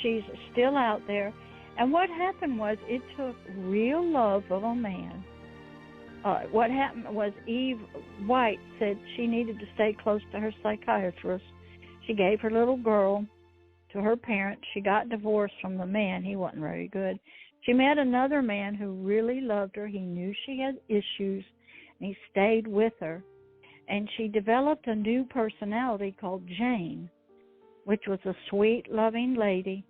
she's still out there. And what happened was it took real love of a man. What happened was Eve White said she needed to stay close to her psychiatrist. She gave her little girl to her parents. She got divorced from the man. He wasn't very good. She met another man who really loved her. He knew she had issues, and he stayed with her. And she developed a new personality called Jane, which was a sweet, loving lady.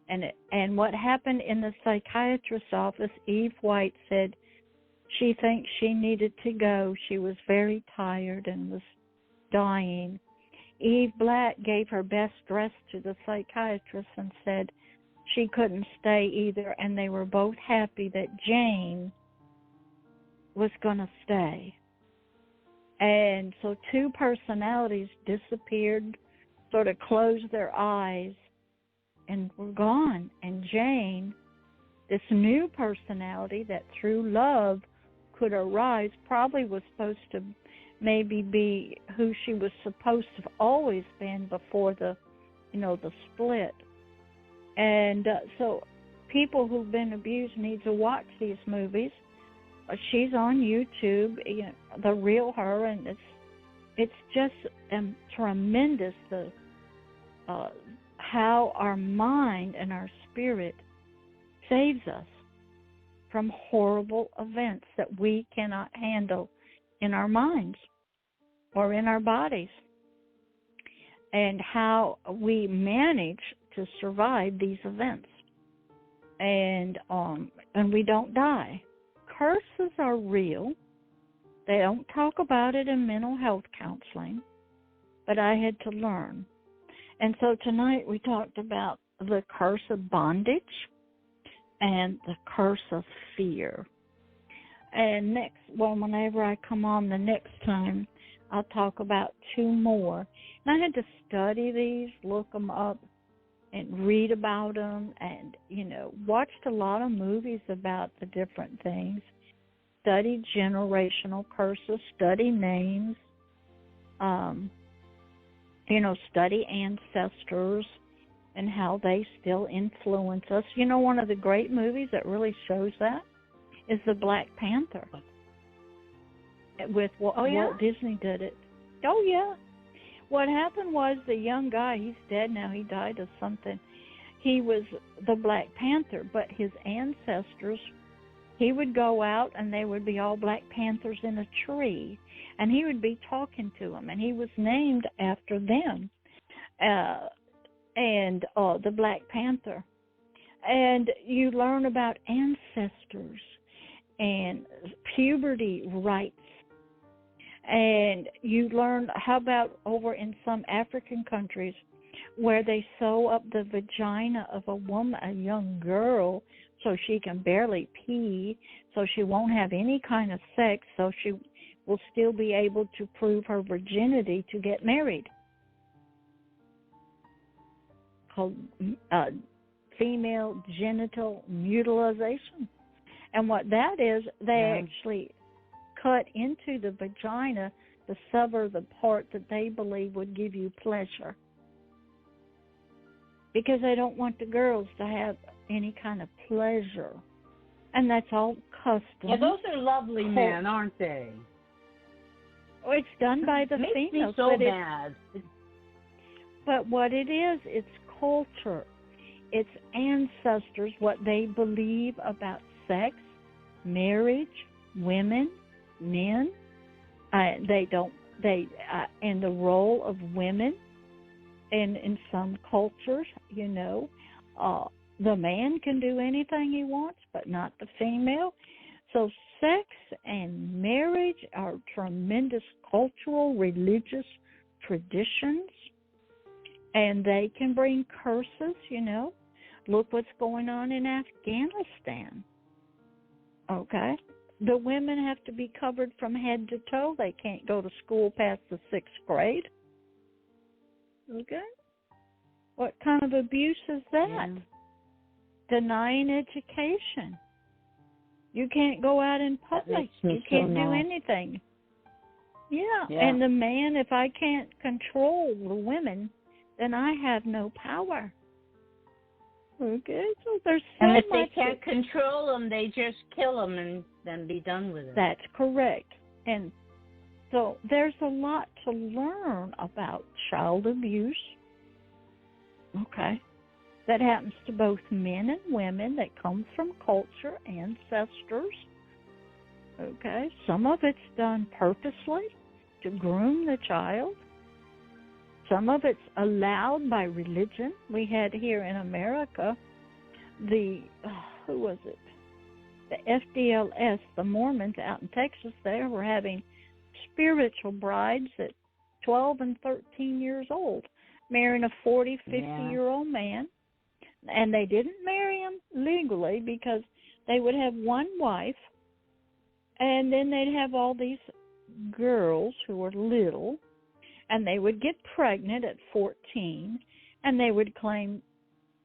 And what happened in the psychiatrist's office, Eve White said she thinks she needed to go. She was very tired and was dying. Eve Black gave her best dress to the psychiatrist and said she couldn't stay either, and they were both happy that Jane was going to stay. And so 2 personalities disappeared, sort of closed their eyes, and were gone. And Jane, this new personality that through love could arise, probably was supposed to maybe be who she was supposed to have always been before the split. And so people who've been abused need to watch these movies. She's on YouTube, The Real Her, and it's just tremendous how our mind and our spirit saves us from horrible events that we cannot handle in our minds or in our bodies, and how we manage to survive these events, and we don't die. Curses are real. They don't talk about it in mental health counseling, but I had to learn. And so tonight we talked about the curse of bondage and the curse of fear. And whenever I come on the next time, I'll talk about 2 more. And I had to study these, look them up, and read about them, and, watched a lot of movies about the different things, studied generational curses, study names, study ancestors and how they still influence us. One of the great movies that really shows that is The Black Panther. With Walt Disney did it. Oh, yeah. What happened was the young guy, he's dead now, he died of something. He was the Black Panther, but his ancestors, he would go out and they would be all Black Panthers in a tree, and he would be talking to them, and he was named after them, the Black Panther. And you learn about ancestors and puberty rights. And you learn, how about over in some African countries where they sew up the vagina of a woman, a young girl, so she can barely pee, so she won't have any kind of sex, so she will still be able to prove her virginity to get married. Called female genital mutilation. And what that is, they actually cut into the vagina to sever the part that they believe would give you pleasure, because they don't want the girls to have any kind of pleasure. And that's all custom. Yeah, those are lovely men, aren't they? Well, it's done by the Makes females. Me so mad. But what it is, it's culture. It's ancestors, what they believe about sex, marriage, women, men. And the role of women, and in some cultures, the man can do anything he wants, but not the female. So sex and marriage are tremendous cultural, religious traditions, and they can bring curses, Look what's going on in Afghanistan, okay? The women have to be covered from head to toe. They can't go to school past the 6th grade. Okay? What kind of abuse is that? Yeah. Denying education. You can't go out in public. You can't do anything. Yeah, and the man, if I can't control the women, then I have no power. Okay, so there's so much. And if they can't control them, they just kill them and then be done with it. That's correct. And so there's a lot to learn about child abuse, okay, that happens to both men and women, that comes from culture, ancestors, okay. Some of it's done purposely to groom the child. Some of it's allowed by religion. We had here in America the FDLS, the Mormons out in Texas. They were having spiritual brides at 12 and 13 years old, marrying a 40, 50-year-old man. And they didn't marry him legally because they would have one wife, and then they'd have all these girls who were little, and they would get pregnant at 14, and they would claim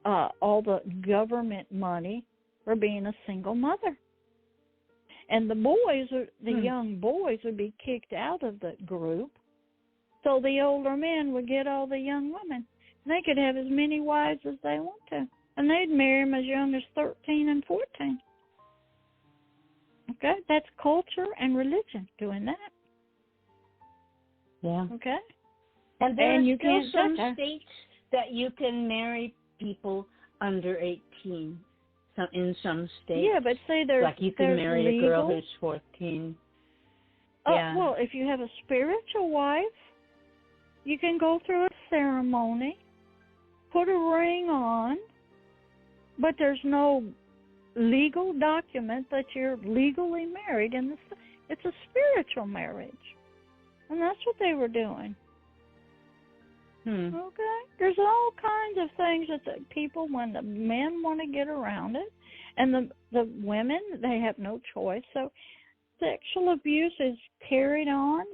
all the government money for being a single mother. And the boys, the young boys, would be kicked out of the group, so the older men would get all the young women. And they could have as many wives as they want to, and they'd marry them as young as 13 and 14. Okay, that's culture and religion doing that. Yeah. Okay. And there are still some states that you can marry people under 18. In some states. Yeah, but say there's like you can marry legal. A girl who's 14. Well, if you have a spiritual wife, you can go through a ceremony, put a ring on, but there's no legal document that you're legally married in the It's a spiritual marriage. And that's what they were doing. Okay? There's all kinds of things that the people, when the men want to get around it, and the women, they have no choice. So sexual abuse is carried on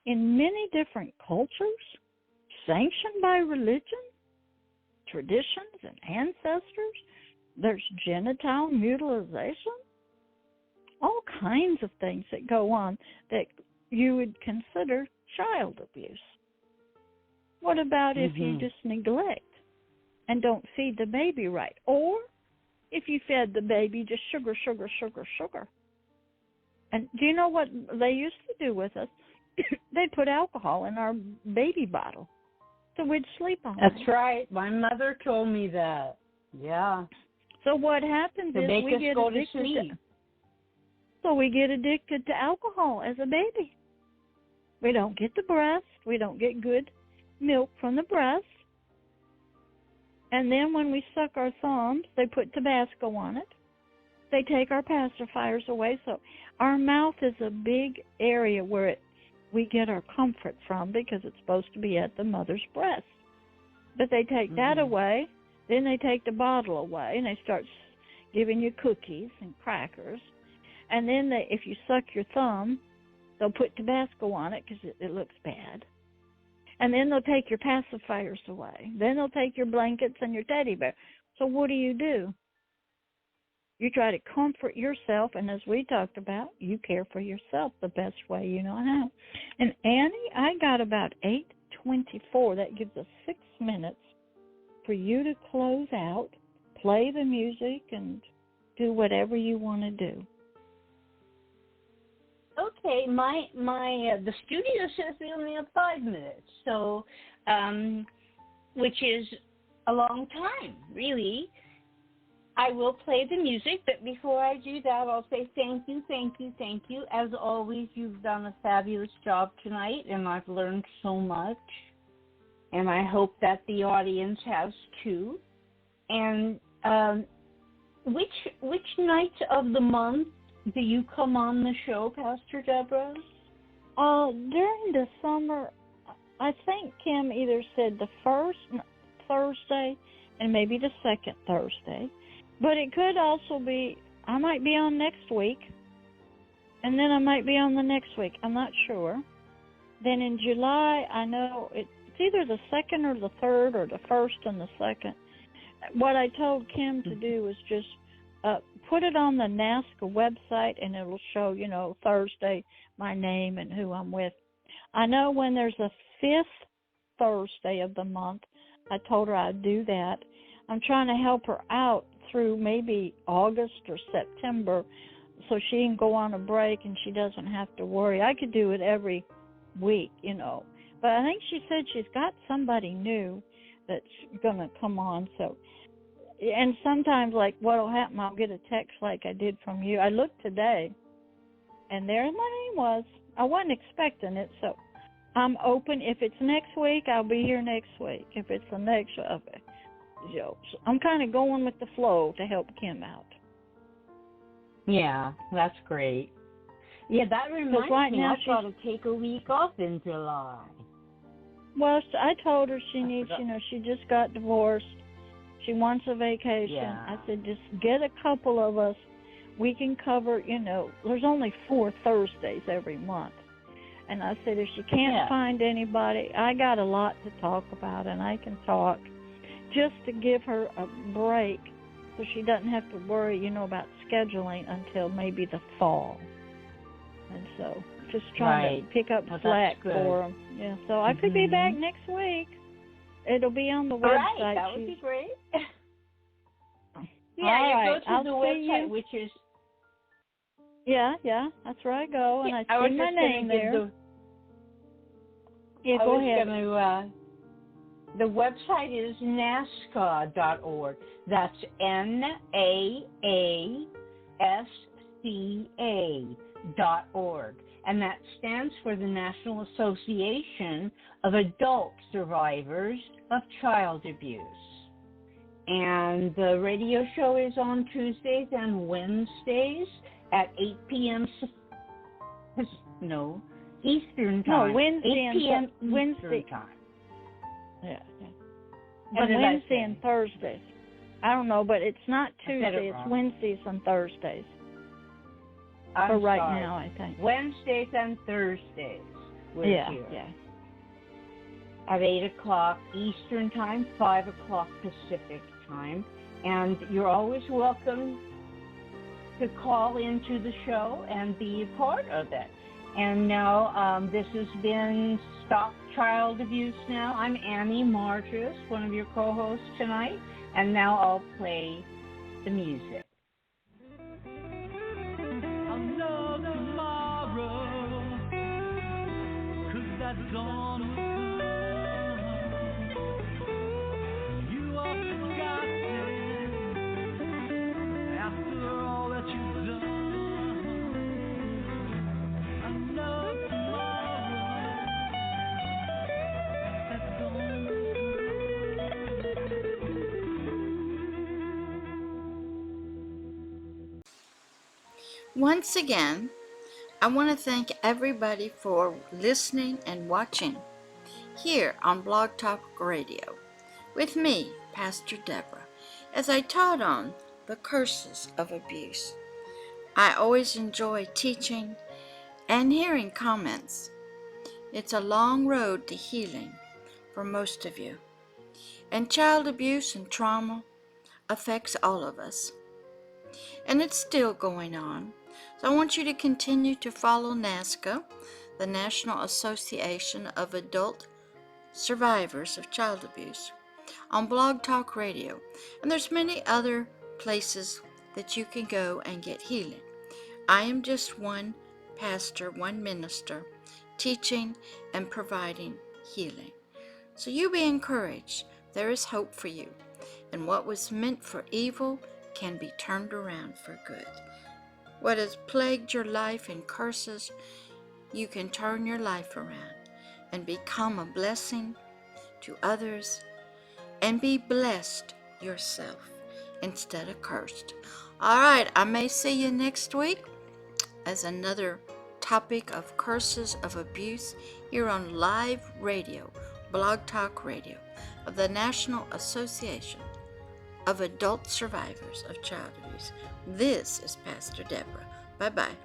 in many different cultures, sanctioned by religion, traditions, and ancestors. There's genital mutilation, all kinds of things that go on that you would consider child abuse. What about if you just neglect and don't feed the baby right? Or if you fed the baby just sugar, sugar, sugar, sugar. And do you know what they used to do with us? They'd put alcohol in our baby bottle so we'd sleep on it. That's right. My mother told me that. Yeah. So what happens is we get addicted. So we get addicted to alcohol as a baby. We don't get the breast. We don't get good milk from the breast. And then when we suck our thumbs, they put Tabasco on it. They take our pacifiers away. So our mouth is a big area where we get our comfort from because it's supposed to be at the mother's breast. But they take that away. Then they take the bottle away, and they start giving you cookies and crackers. And then if you suck your thumb, they'll put Tabasco on it because it looks bad. And then they'll take your pacifiers away. Then they'll take your blankets and your teddy bear. So what do? You try to comfort yourself, and as we talked about, you care for yourself the best way you know how. And Annie, I got about 8:24. That gives us 6 minutes for you to close out, play the music, and do whatever you want to do. Okay, the studio says we only have 5 minutes, so which is a long time, really. I will play the music, but before I do that, I'll say thank you, thank you, thank you. As always, you've done a fabulous job tonight, and I've learned so much, and I hope that the audience has too. And which nights of the month do you come on the show, Pastor Deborah? During the summer, I think Kim either said the first Thursday and maybe the second Thursday. But it could also be, I might be on next week, and then I might be on the next week. I'm not sure. Then in July, I know it's either the second or the third or the first and the second. What I told Kim to do was just put it on the NAASCA website, and it'll show, Thursday, my name and who I'm with. I know when there's a 5th Thursday of the month, I told her I'd do that. I'm trying to help her out through maybe August or September so she can go on a break and she doesn't have to worry. I could do it every week, But I think she said she's got somebody new that's going to come on. So, and sometimes, like, what will happen, I'll get a text like I did from you. I looked today, and there my name was. I wasn't expecting it, so I'm open. If it's next week, I'll be here next week. If it's the next, so I'm kind of going with the flow to help Kim out. Yeah, that's great. Yeah, that reminds me, I've got to take a week off in July. Well, I told her she needs, she just got divorced. She wants a vacation. Yeah. I said, just get a couple of us. We can cover, there's only 4 Thursdays every month. And I said, if she can't find anybody, I got a lot to talk about, and I can talk just to give her a break so she doesn't have to worry, about scheduling until maybe the fall. And so just trying to pick up slack for them. Yeah, so I could be back next week. It'll be on the website. All right, that would be great. Yeah, you go to the website, which is... Yeah, that's where I go, and I see my name there. Go ahead. The website is NAASCA.org. That's NAASCA.org. And that stands for the National Association of Adult Survivors of Child Abuse. And the radio show is on Tuesdays and Wednesdays at 8 p.m. No, Eastern No, time. Wednesday 8 p.m. and Wednesday. Eastern time. Yeah. What And did I Wednesday say? and Thursdays. I don't know, but it's not I said it Tuesday. It's wrong. Wednesdays and Thursdays. I'm For right sorry. now, I think. Wednesdays and Thursdays. We're here. Yeah. At 8 o'clock Eastern time, 5 o'clock Pacific time. And you're always welcome to call into the show and be a part of it. And now this has been Stop Child Abuse Now. I'm Annie Marges, one of your co-hosts tonight. And now I'll play the music. I'll know tomorrow, 'cause that dawn will come. You are forgotten after all that you've done. I know tomorrow, that dawn will Once again, I want to thank everybody for listening and watching here on Blog Talk Radio with me, Pastor Deborah, as I taught on the curses of abuse. I always enjoy teaching and hearing comments. It's a long road to healing for most of you, and child abuse and trauma affects all of us, and it's still going on. So I want you to continue to follow NAASCA, the National Association of Adult Survivors of Child Abuse, on Blog Talk Radio. And there's many other places that you can go and get healing. I am just one pastor, one minister, teaching and providing healing. So you be encouraged. There is hope for you. And what was meant for evil can be turned around for good. What has plagued your life in curses, you can turn your life around and become a blessing to others and be blessed yourself instead of cursed. All right, I may see you next week as another topic of curses of abuse here on live radio, Blog Talk Radio of the National Association of Adult Survivors of Child Abuse. This is Pastor Deborah. Bye-bye.